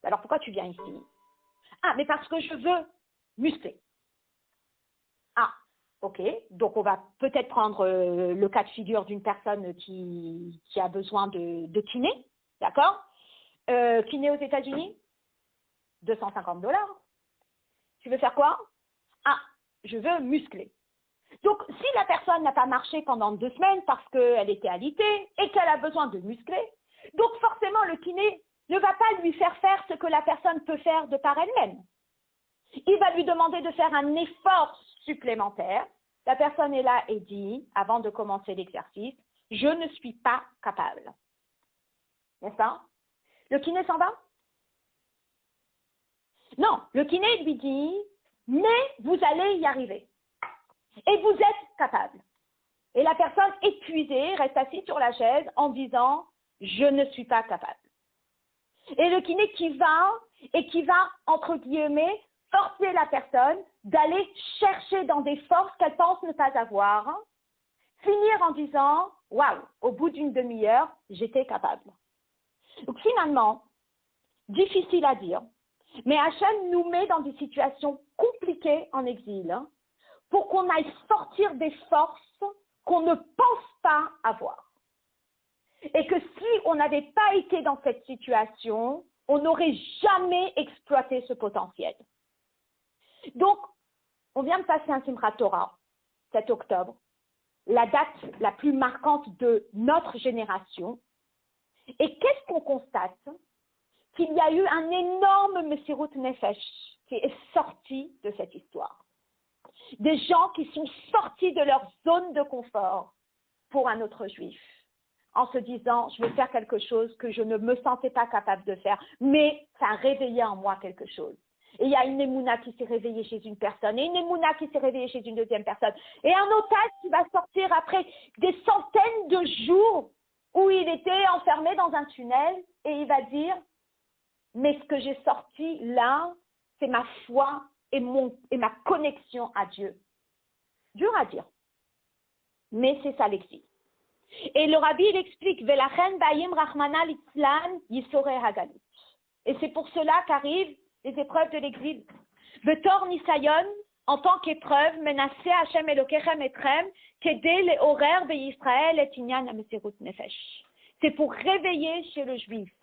Alors, pourquoi tu viens ici? Ah, mais parce que je veux muscler. Ah, ok. Donc, on va peut-être prendre le cas de figure d'une personne qui a besoin de kiné, d'accord? Kiné aux États-Unis, $250. Tu veux faire quoi? Ah, je veux muscler. Donc, si la personne n'a pas marché pendant 2 semaines parce qu'elle était alitée et qu'elle a besoin de muscler, donc forcément le kiné ne va pas lui faire ce que la personne peut faire de par elle-même. Il va lui demander de faire un effort supplémentaire. La personne est là et dit, avant de commencer l'exercice, je ne suis pas capable. N'est-ce pas? Le kiné s'en va? Non, le kiné lui dit, mais vous allez y arriver. Et vous êtes capable. Et la personne épuisée reste assise sur la chaise en disant « je ne suis pas capable ». Et le kiné qui va, entre guillemets, forcer la personne d'aller chercher dans des forces qu'elle pense ne pas avoir, finir en disant « waouh, au bout d'une demi-heure, j'étais capable ». Donc finalement, difficile à dire, mais Hachem nous met dans des situations compliquées en exil pour qu'on aille sortir des forces qu'on ne pense pas avoir. Et que si on n'avait pas été dans cette situation, on n'aurait jamais exploité ce potentiel. Donc, on vient de passer un Simchat Torah, 7 octobre, la date la plus marquante de notre génération. Et qu'est-ce qu'on constate? Qu'il y a eu un énorme Messirut Nefesh qui est sorti de cette histoire. Des gens qui sont sortis de leur zone de confort pour un autre juif, en se disant, je vais faire quelque chose que je ne me sentais pas capable de faire, mais ça a réveillé en moi quelque chose. Et il y a une émouna qui s'est réveillée chez une personne, et une émouna qui s'est réveillée chez une deuxième personne, et un otage qui va sortir après des centaines de jours où il était enfermé dans un tunnel, et il va dire, mais ce que j'ai sorti là, c'est ma foi et ma connexion à Dieu. Dur à dire, mais c'est ça l'exil. Et le rabbi, il explique, Velachen bayim rachmana litzlan yisoreh hagalut. Et c'est pour cela qu'arrivent les épreuves de l'exil. Betor nisayon, en tant qu'épreuve, menaseh Hashem Elokechem etrem, kedei leorer beYisrael et inyan hamesirut nefesh. C'est pour réveiller chez le juif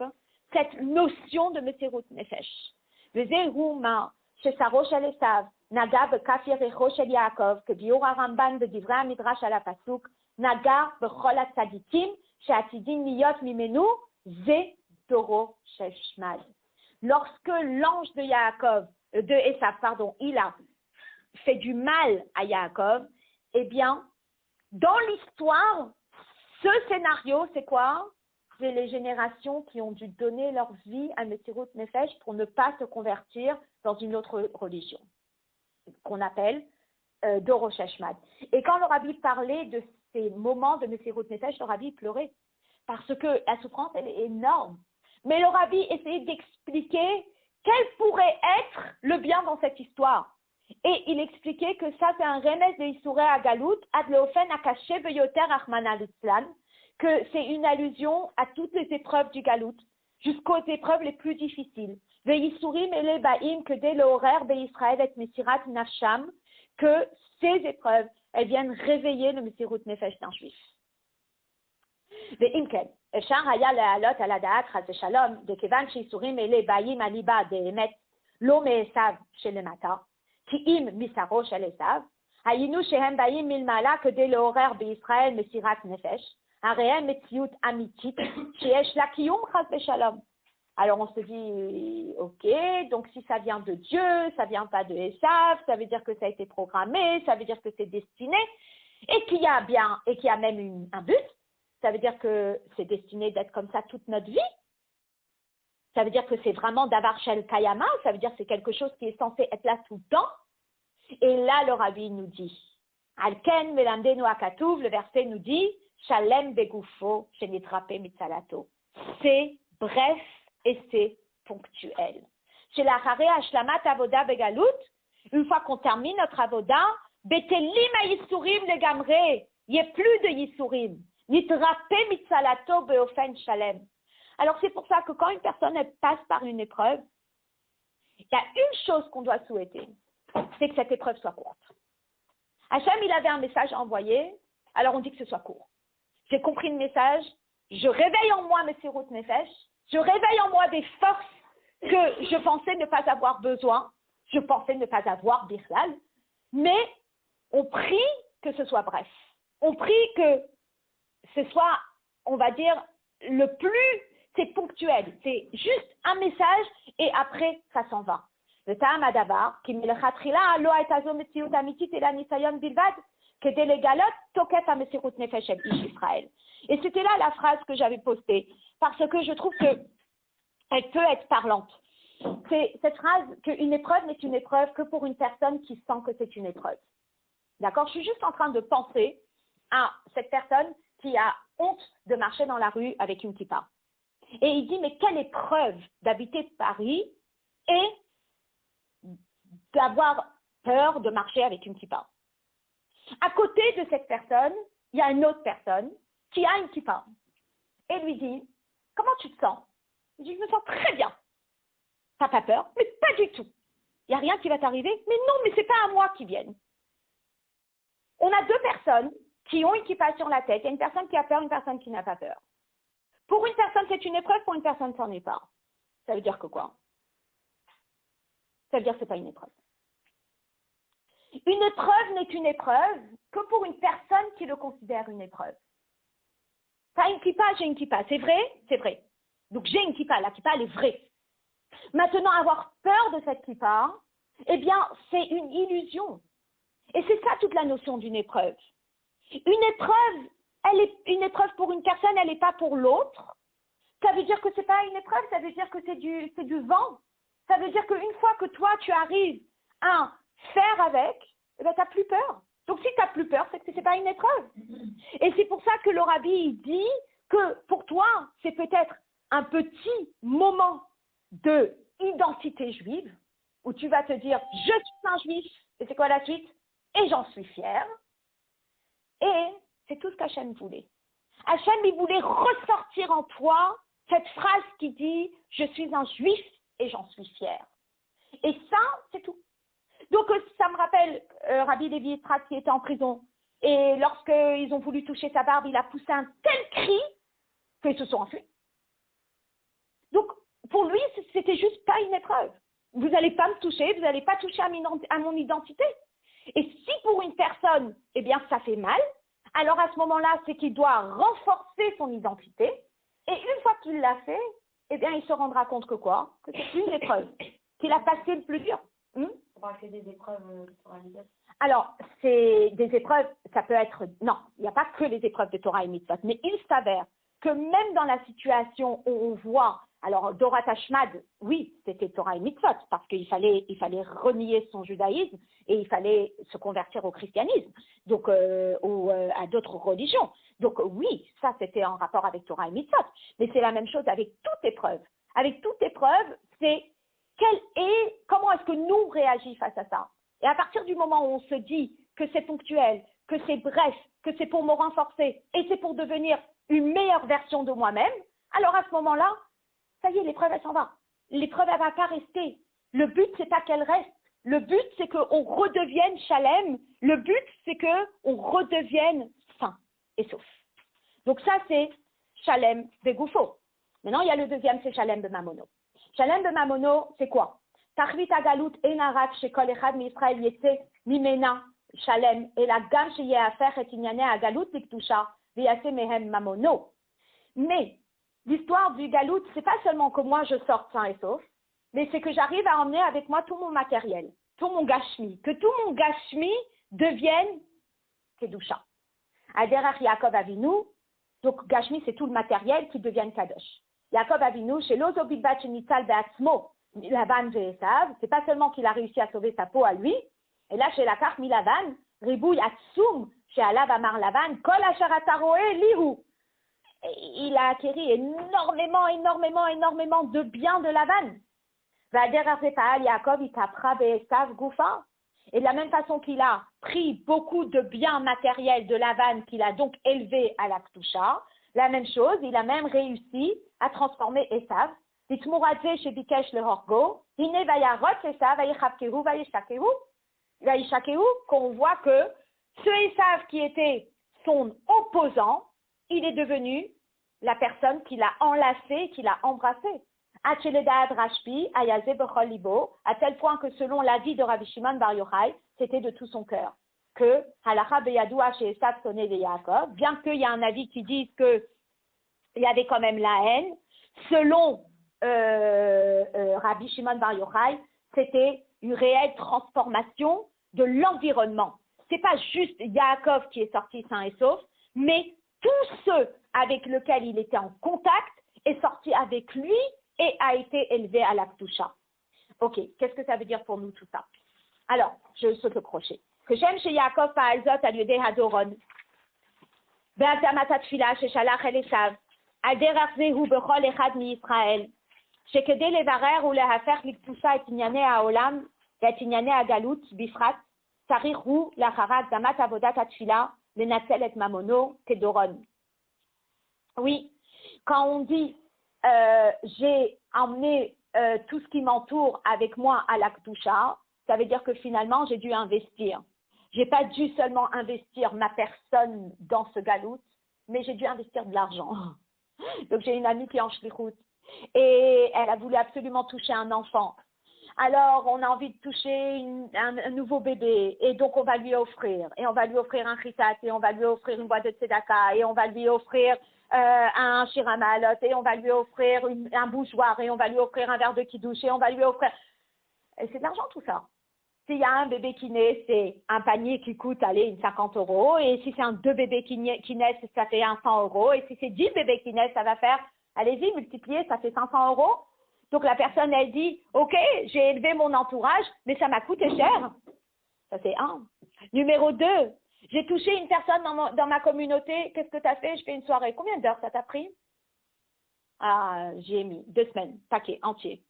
cette notion de mesirut nefesh. Vezehu ma shesaro shel Esav naga bekaf yerecho shel Yaakov, kebiur haRamban bedivre hamidrash al hapasuk, naga bechol hatzadikim she'atidin liyot mimenu ze doro shel Shmad. Lorsque l'ange de Yaakov, de Esav, il a fait du mal à Yaakov, eh bien, dans l'histoire, ce scénario, c'est quoi? C'est les générations qui ont dû donner leur vie à Messirut Nefesh pour ne pas se convertir dans une autre religion, qu'on appelle Doro Sheshmad. Et quand le rabbi parlait de ces moments de Messirut Nefesh, le rabbi pleurait, parce que la souffrance, elle est énorme. Mais le rabbi essayait d'expliquer quel pourrait être le bien dans cette histoire. Et il expliquait que ça, c'est un remède de Isureh Agalut, ad leofen akaché beyoter achmana litzlan, que c'est une allusion à toutes les épreuves du Galout, jusqu'aux épreuves les plus difficiles. Ve'yisurim ele ba'im kedei leorer be'Yisrael et mesirat nafsham, que ces épreuves, elles viennent réveiller le mesirut nefesh d'un juif. ואם כן, אפשר היה להעלות על הדעת חס ושלום, דכיוון שאיסורים אלה באים על ליבה באמת לא מעשיו שלמטה, כי אם משרו של עשיו, היינו שהם באים מלמעלה כדי לעורר בישראל מסירת נפש, הרי הם מציאות אמיתית שיש לה קיום חס ושלום. Alors on se dit, ok, donc si ça vient de Dieu, ça vient pas de Esav, ça veut dire que ça a été programmé, ça veut dire que c'est destiné, et qu'il y a même un but. Ça veut dire que c'est destiné d'être comme ça toute notre vie. Ça veut dire que c'est vraiment Davar Shel Kayama, ça veut dire que c'est quelque chose qui est censé être là tout le temps. Et là, le rabbi nous dit, Alken melamdenu hakatuv, le verset nous dit, Shalem begufo shenitrape mitzalato. C'est bref et c'est ponctuel. Chez la Chare Hashlamat Avoda Begalut, une fois qu'on termine notre Avoda, Betelim ha-Yisurim legamre, il n'y a plus de Yisurim. Alors c'est pour ça que quand une personne elle passe par une épreuve, il y a une chose qu'on doit souhaiter, c'est que cette épreuve soit courte. Hachem, il avait un message à envoyer, alors on dit que ce soit court. J'ai compris le message, je réveille en moi Messirut Nefesh, je réveille en moi des forces que je pensais ne pas avoir besoin, je pensais ne pas avoir Birlal, mais on prie que ce soit bref. On prie que ce soit, on va dire, le plus, c'est ponctuel. C'est juste un message et après, ça s'en va. Le Ta'am Adavar, qui melechatchila lo haitazo metziut amitit ela nisayon bilvad, kedei legalot toket hamesirut nefesh shel ish Israël. Et c'était là la phrase que j'avais postée, parce que je trouve que elle peut être parlante. C'est cette phrase qu'une épreuve n'est une épreuve que pour une personne qui sent que c'est une épreuve. D'accord? Je suis juste en train de penser à cette personne qui a honte de marcher dans la rue avec une kippa. Et il dit, mais quelle épreuve d'habiter Paris et d'avoir peur de marcher avec une kippa. À côté de cette personne, il y a une autre personne qui a une kippa et lui dit, comment tu te sens? Il dit, je me sens très bien. T'as pas peur? Mais pas du tout. Il n'y a rien qui va t'arriver? Mais non, mais c'est pas à moi qu'ils viennent. On a deux personnes qui ont une kippa sur la tête. Il y a une personne qui a peur, une personne qui n'a pas peur. Pour une personne, c'est une épreuve, pour une personne, ça n'en est pas. Ça veut dire que quoi? Ça veut dire que ce n'est pas une épreuve. Une épreuve n'est une épreuve que pour une personne qui le considère une épreuve. Tu as une kippa, j'ai une kippa. C'est vrai? C'est vrai. Donc j'ai une kippa, la kippa elle est vraie. Maintenant, avoir peur de cette kippa, eh bien, c'est une illusion. Et c'est ça toute la notion d'une épreuve. Une épreuve, elle est une épreuve pour une personne, elle n'est pas pour l'autre. Ça veut dire que ce n'est pas une épreuve, ça veut dire que c'est du vent. Ça veut dire qu'une fois que toi, tu arrives à faire avec, eh ben, tu n'as plus peur. Donc, si tu n'as plus peur, c'est que ce n'est pas une épreuve. Et c'est pour ça que le rabbi dit que pour toi, c'est peut-être un petit moment de identité juive où tu vas te dire, je suis un juif, et c'est quoi la suite? Et j'en suis fier. Et c'est tout ce qu'Hachem voulait. Hachem, il voulait ressortir en toi cette phrase qui dit, je suis un juif et j'en suis fier. Et ça, c'est tout. Donc, ça me rappelle Rabbi Levi Yitzhak qui était en prison. Et lorsqu'ils ont voulu toucher sa barbe, il a poussé un tel cri qu'ils se sont enfuis. Donc, pour lui, c'était juste pas une épreuve. Vous n'allez pas me toucher, vous n'allez pas toucher à mon identité. Et si pour une personne, eh bien, ça fait mal, alors à ce moment-là, c'est qu'il doit renforcer son identité. Et une fois qu'il l'a fait, eh bien, il se rendra compte que quoi? Que c'est plus une épreuve, qu'il a passé le plus dur. On parle que des épreuves Torah et Mitzvot. Alors, c'est des épreuves, ça peut être... Non, il n'y a pas que les épreuves de Torah et Mitzvot, mais il s'avère que même dans la situation où on voit... Alors, Dorat Hashmad, oui, c'était Torah et Mitzvot, parce qu'il fallait renier son judaïsme et il fallait se convertir au christianisme, donc, ou à d'autres religions. Donc oui, ça c'était en rapport avec Torah et Mitzvot, mais c'est la même chose avec toute épreuve. Avec toute épreuve, c'est comment est-ce que nous réagissons face à ça? Et à partir du moment où on se dit que c'est ponctuel, que c'est bref, que c'est pour me renforcer et c'est pour devenir une meilleure version de moi-même, alors à ce moment-là, ça y est, l'épreuve, elle s'en va. L'épreuve, elle ne va pas rester. Le but, c'est pas qu'elle reste. Le but, c'est qu'on redevienne Shalem. Le but, c'est qu'on redevienne sain et sauf. Donc ça, c'est Shalem Begoufo. Maintenant, il y a le deuxième, c'est Shalem Bemamono. Shalem Bemamono, c'est quoi? Tachvit Agalut Enarat Shekol Echad Misraël Yetse Mimena Shalem et la Gam Sheye Afer et Inyane Agalut Liktusha Viyase Mehem Mamono. Mais l'histoire du Galout, c'est pas seulement que moi je sorte sain et sauf, mais c'est que j'arrive à emmener avec moi tout mon matériel, tout mon gashmi, que tout mon gashmi devienne Kedusha. Aderer Yaakov Avinu, donc gashmi c'est tout le matériel qui devienne Kadosh. Yaakov Avinu, chez l'Ozobibat Nitzal Beatzmo, Lavan Ve'esav, c'est pas seulement qu'il a réussi à sauver sa peau à lui, et là chez la carte Milavan, Ribouy Atsum, chez Alav Amar Lavan, Kol Asher Ataroe Lihu. Il a acquéri énormément de biens de Lavan. Et de la même façon qu'il a pris beaucoup de biens matériels de Lavan qu'il a donc élevé à la Ktusha, la même chose, il a même réussi à transformer Esav. Qu'on voit que ce Esav qui était son opposant, il est devenu la personne qui l'a enlacé, qui l'a embrassé. À tel point que selon l'avis de Rabbi Shimon Bar Yochai, c'était de tout son cœur. Que, bien qu'il y a un avis qui dise qu'il y avait quand même la haine, selon Rabbi Shimon Bar Yochai, c'était une réelle transformation de l'environnement. C'est pas juste Yaakov qui est sorti sain et sauf, mais tous ceux avec lesquels il était en contact est sorti avec lui et a été élevé à la Ktusha. Ok, qu'est-ce que ça veut dire pour nous tout ça? Alors, je saute au crochet. Que j'aime chez Yaakov Pa'alzot à l'Yudé Hadoron. בהקדמת התפילה ששלח אל עשיו, על דרך זה הוא בכל אחד מישראל, שכדי לברר ולהפך לקדושה את ענייני העולם ואת ענייני הגלות בפרט, צריך הוא, לאחר הקדמת עבודת התפילה, לנצל את ממונו כדורון. Oui, quand on dit j'ai emmené tout ce qui m'entoure avec moi à la Kedusha, ça veut dire que finalement j'ai dû investir. J'ai pas dû seulement investir ma personne dans ce galout, mais j'ai dû investir de l'argent. Donc j'ai une amie qui est en shlichut et elle a voulu absolument toucher un enfant. Alors on a envie de toucher un nouveau bébé et donc on va lui offrir. Et on va lui offrir un chitat et on va lui offrir une boîte de tzedaka et on va lui offrir un shiramalot et on va lui offrir un bougeoir et on va lui offrir un verre de kidouche et on va lui offrir... Et c'est de l'argent tout ça. S'il y a un bébé qui naît, c'est un panier qui coûte, allez, 50 €. Et si c'est deux bébés qui naissent, ça fait 100 €. Et si c'est 10 bébés qui naissent, ça va faire, allez-y, multiplier, ça fait 500 €. Donc la personne, elle dit, ok, j'ai élevé mon entourage, mais ça m'a coûté cher. Ça c'est un. Numéro 2, j'ai touché une personne dans ma communauté. Qu'est-ce que tu as fait? Je fais une soirée. Combien d'heures ça t'a pris? Ah, j'ai mis 2 semaines, paquet, entier.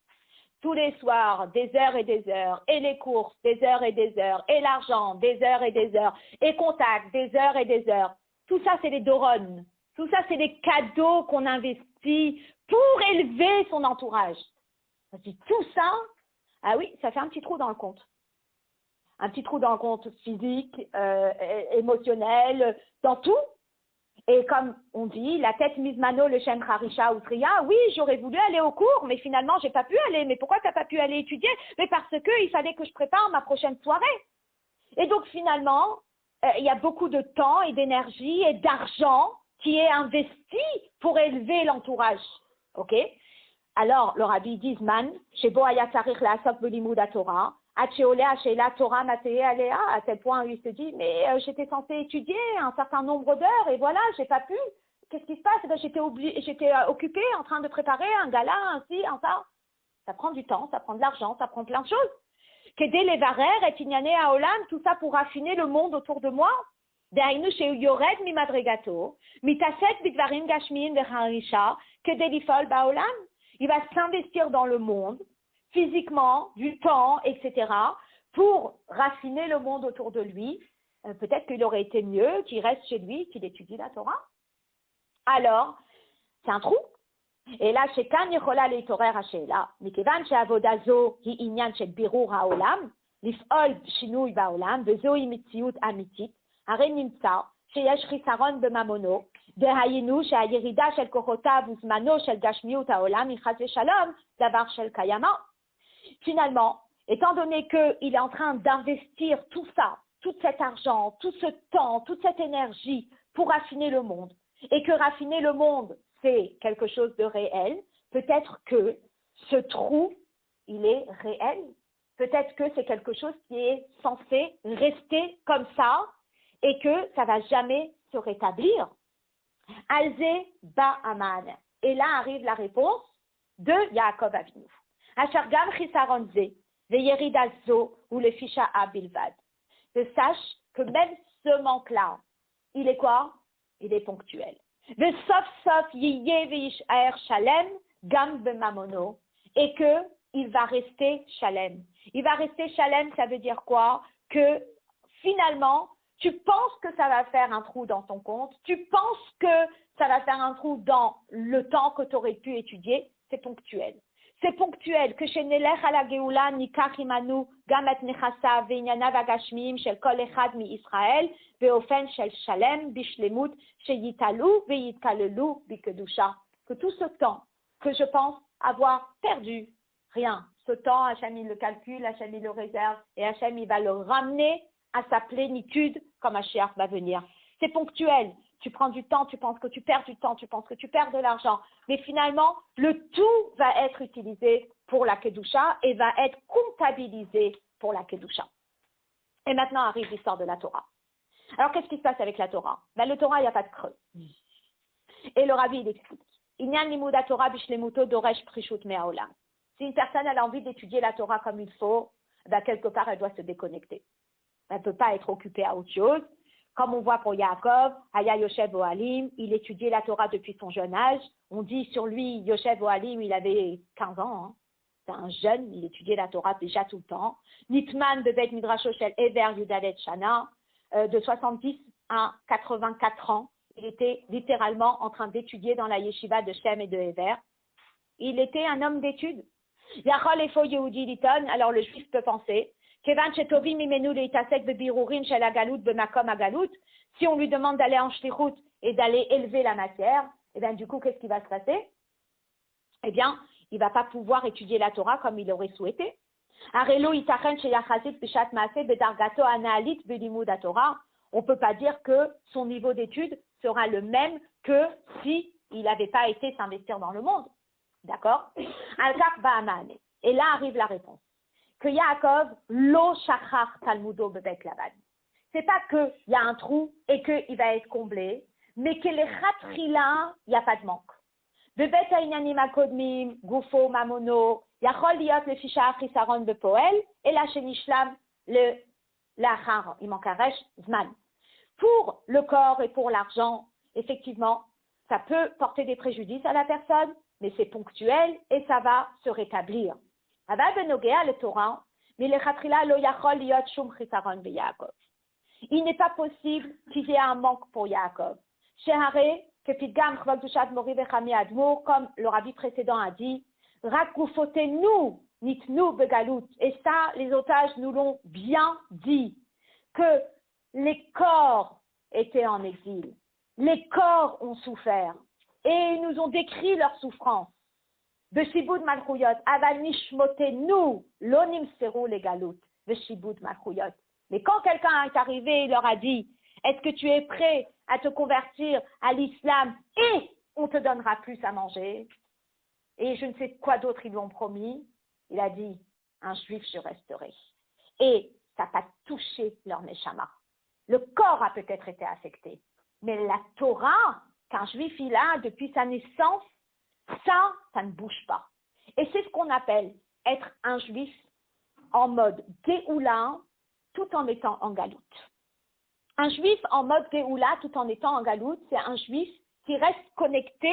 Tous les soirs, des heures, et les courses, des heures, et l'argent, des heures, et contact, des heures. Tout ça, c'est les doron. Tout ça, c'est les cadeaux qu'on investit pour élever son entourage. Tout ça, ah oui, ça fait un petit trou dans le compte. Un petit trou dans le compte physique, émotionnel, dans tout. Et comme on dit, la tête mismano, le shem harisha ou triya, oui, j'aurais voulu aller au cours, mais finalement, j'ai pas pu aller. Mais pourquoi t'as pas pu aller étudier? Mais parce que il fallait que je prépare ma prochaine soirée. Et donc, finalement, il y a beaucoup de temps et d'énergie et d'argent qui est investi pour élever l'entourage. Ok? Alors, le rabbi dit, man, shebo haya tzarich la'asok belimud Torah, à tel point il se dit, mais j'étais censé étudier un certain nombre d'heures et voilà, j'ai pas pu. Qu'est-ce qui se passe? J'étais occupée en train de préparer un gala, ainsi, un ça. Ça prend du temps, ça prend de l'argent, ça prend plein de choses. Qu'aider les varères et ignané à Olam, tout ça pour raffiner le monde autour de moi. D'Aïnou chez Yored mi madregato, mi taset bidvarim gashmin vecharisha, qu'aider l'ifol baolam. Il va s'investir dans le monde, physiquement, du temps, etc., pour raffiner le monde autour de lui. Peut-être qu'il aurait été mieux qu'il reste chez lui, qu'il étudie la Torah. Alors, c'est un trou. Et là, chez Kan Yechola Leitorer Hashela, Mikevan she'avodazo hi inyan shel birur ha'olam, lif'ol shinui ba'olam, vezohi mitziut amitit, hare nimtza, sheyesh chisaron b'mamono, דהיינו שהירידה של כוחותיו וזמנו של גשמיות העולם היא חס ושלום דבר של קיימא. Finalement, étant donné qu'il est en train d'investir tout ça, tout cet argent, tout ce temps, toute cette énergie pour raffiner le monde, et que raffiner le monde, c'est quelque chose de réel, peut-être que ce trou, il est réel. Peut-être que c'est quelque chose qui est censé rester comme ça et que ça ne va jamais se rétablir. Alze Ba'aman. Et là arrive la réponse de Yaakov Avinu. Asher gam chisaron ze, ve'yerida zo, ou le fisha'a bilvad. De sache que même ce manque-là, il est quoi? Il est ponctuel. Ve'sof yiyeh ve'yish'aer shalem, gam b'mamono. Et que il va rester shalem. Il va rester shalem, ça veut dire quoi? Que finalement, tu penses que ça va faire un trou dans ton compte, tu penses que ça va faire un trou dans le temps que tu aurais pu étudier, c'est ponctuel. C'est ponctuel que chez Nelech à la Geoula, Nikach imanu, Gamet Nechasa, Veinyana Vagashmim, Shel Kol Echad mi Israël, Veofen Shel Shalem, Bishlemut, Shel Yitalu, Veyitkalelu, Bikedusha. Que tout ce temps que je pense avoir perdu, rien. Ce temps, Hachem il le calcule, Hachem il le réserve, et Hachem il va le ramener à sa plénitude quand Mashiach va venir. C'est ponctuel. Tu prends du temps, tu penses que tu perds du temps, tu penses que tu perds de l'argent. Mais finalement, le tout va être utilisé pour la Kedusha et va être comptabilisé pour la Kedusha. Et maintenant arrive l'histoire de la Torah. Alors, qu'est-ce qui se passe avec la Torah? Ben, le Torah, il n'y a pas de creux. Et le Rabbi, il explique. Inyan limuda Torah bishlemuto doresh prishut me'aolam. Si une personne a envie d'étudier la Torah comme il faut, ben, quelque part, elle doit se déconnecter. Elle ne peut pas être occupée à autre chose. Comme on voit pour Yaakov, Haya Yoshev Ohalim, il étudiait la Torah depuis son jeune âge. On dit sur lui, Yoshev Ohalim, il avait 15 ans. Hein. C'est un jeune, il étudiait la Torah déjà tout le temps. Nitman de Bet Midrasho Shel Ever Yudalet Shana, de 70 à 84 ans. Il était littéralement en train d'étudier dans la yeshiva de Shem et de Ever. Il était un homme d'études. Yachol Efo Yehudi Liton, alors le juif peut penser, Kevan Shetovim Mimenu Leitasek Bebirurin Shel Agalut Bemakom Agalut, si on lui demande d'aller en shlichut et d'aller élever la matière, et bien du coup, qu'est-ce qui va se passer? Eh bien, il ne va pas pouvoir étudier la Torah comme il aurait souhaité. Arelo Itachen Sheyachazik Bishat Maase Bedargato Anaalit Belimud Torah. On ne peut pas dire que son niveau d'études sera le même que si il n'avait pas été s'investir dans le monde. D'accord? Et là arrive la réponse. Que Yaakov, lo shachar talmudo bebet Lavan. C'est pas qu'il y a un trou et qu'il va être comblé, mais que les chatrila, il n'y a pas de manque. Bebet ha'inyanim hakodmim, gufo mamono, yachol liot le fisha chisaron bepoel, et la shenishlam le lachar, il manque un resh, zman. Pour le corps et pour l'argent, effectivement, ça peut porter des préjudices à la personne, mais c'est ponctuel et ça va se rétablir. Il n'est pas possible qu'il y ait un manque pour Yaakov. Comme le rabbi précédent a dit, et ça, les otages nous l'ont bien dit, que les corps étaient en exil, les corps ont souffert, et ils nous ont décrit leur souffrance. Beshibud malchuyot, aval nishmotenu, lonim seru legalut, beshibud malchuyot. Mais quand quelqu'un est arrivé, il leur a dit, est-ce que tu es prêt à te convertir à l'islam et on te donnera plus à manger? Et je ne sais quoi d'autre ils lui ont promis. Il a dit, un juif je resterai. Et ça n'a pas touché leur neshama. Le corps a peut-être été affecté, mais la Torah, qu'un juif il a depuis sa naissance, ça ne bouge pas. Et c'est ce qu'on appelle être un juif en mode Géoula tout en étant en galoute. Un juif en mode Géoula tout en étant en galoute, c'est un juif qui reste connecté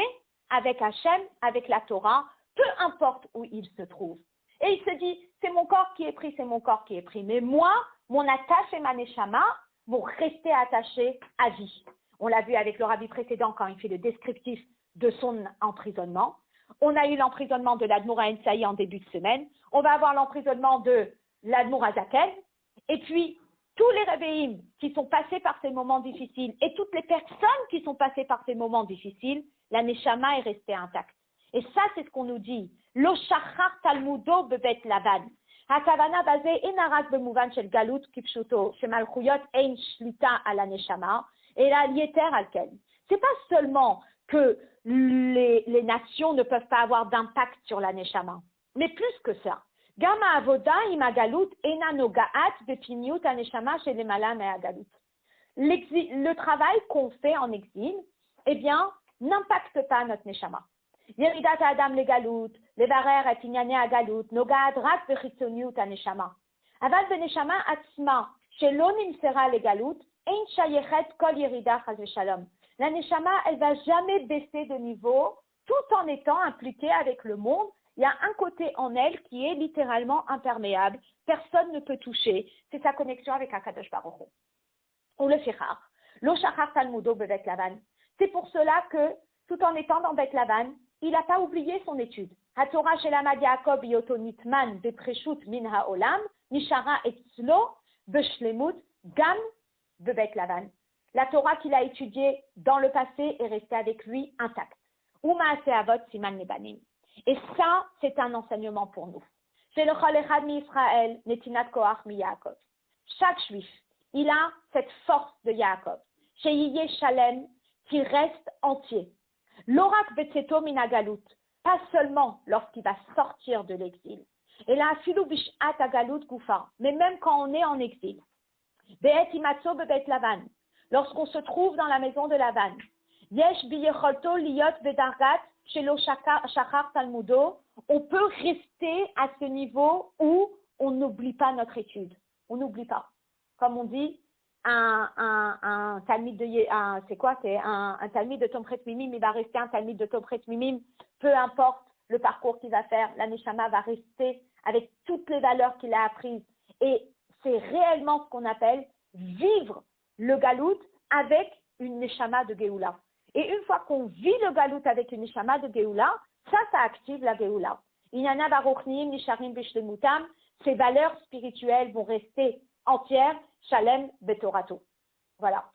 avec Hachem, avec la Torah, peu importe où il se trouve. Et il se dit, c'est mon corps qui est pris, c'est mon corps qui est pris. Mais moi, mon attache et ma neshama vont rester attachés à vie. On l'a vu avec le rabbi précédent quand il fait le descriptif de son emprisonnement. On a eu l'emprisonnement de l'Admour à Ensaï en début de semaine. On va avoir l'emprisonnement de l'Admour à Zaken. Et puis, tous les Rebbeim qui sont passés par ces moments difficiles et toutes les personnes qui sont passées par ces moments difficiles, la Neshama est restée intacte. Et ça, c'est ce qu'on nous dit. Lo shachar talmudo bebet lavan. Hakavana basé enarak bemouvan shel galut kipshuto shemalchuyot ein shlita ala neshama et la lieter alken. C'est pas seulement que les nations ne peuvent pas avoir d'impact sur la neshama, mais plus que ça. Gama avoda ima galut ena nogaat bepiniut aneshama shel lemala me'agalut. Le travail qu'on fait en exil, eh bien, n'impacte pas notre neshama. Yeridat Adam le galut, le barer et inyane agalut, nogaat rak bechitzoniut aneshama. Aval beneshama atzma, shelo nimsera le galut, ein shayechet kol yerida chas v'shalom. La neshama, elle va jamais baisser de niveau, tout en étant impliquée avec le monde. Il y a un côté en elle qui est littéralement imperméable. Personne ne peut toucher. C'est sa connexion avec Akadosh Baruch Hu. Ou le Shechar. Lo Shachar Talmudo Bebet Lavan. C'est pour cela que, tout en étant dans Bet Lavan, il n'a pas oublié son étude. HaTorah Shelamad Yaakov Yoto Nitman Bepreshut Min HaOlam Nishara Etzlo Beshlemut Gam Bebet Lavan. La Torah qu'il a étudiée dans le passé est restée avec lui intacte. Umaase Avot Siman Nebanim. Et ça, c'est un enseignement pour nous. C'est le Chol Echad mi Israël, Netinat Koach mi Yaakov. Chaque juif, il a cette force de Yaakov. Chez Yiyeh Shalem, qui reste entier. L'orak betzeto minagalut, pas seulement lorsqu'il va sortir de l'exil. Et là, filou bishat agalut gufa, mais même quand on est en exil. Be'et imatzo bebet Lavan, lorsqu'on se trouve dans la maison de Lavan. Yesh biyecholto liot bedargat shelo shachar talmudo, on peut rester à ce niveau où on n'oublie pas notre étude. On n'oublie pas. Comme on dit, un un talmid c'est quoi? C'est un talmid de Tomchet Mimim, il va rester un talmid de Tomchet Mimim, peu importe le parcours qu'il va faire, la Neshama va rester avec toutes les valeurs qu'il a apprises. Et c'est réellement ce qu'on appelle vivre le galout avec une Neshama de Géoula. Et une fois qu'on vit le galout avec une Neshama de Géoula, ça active la Géoula. Inana baruchnim nisharim bishlemutam, ces valeurs spirituelles vont rester entières, shalem betorato. Voilà.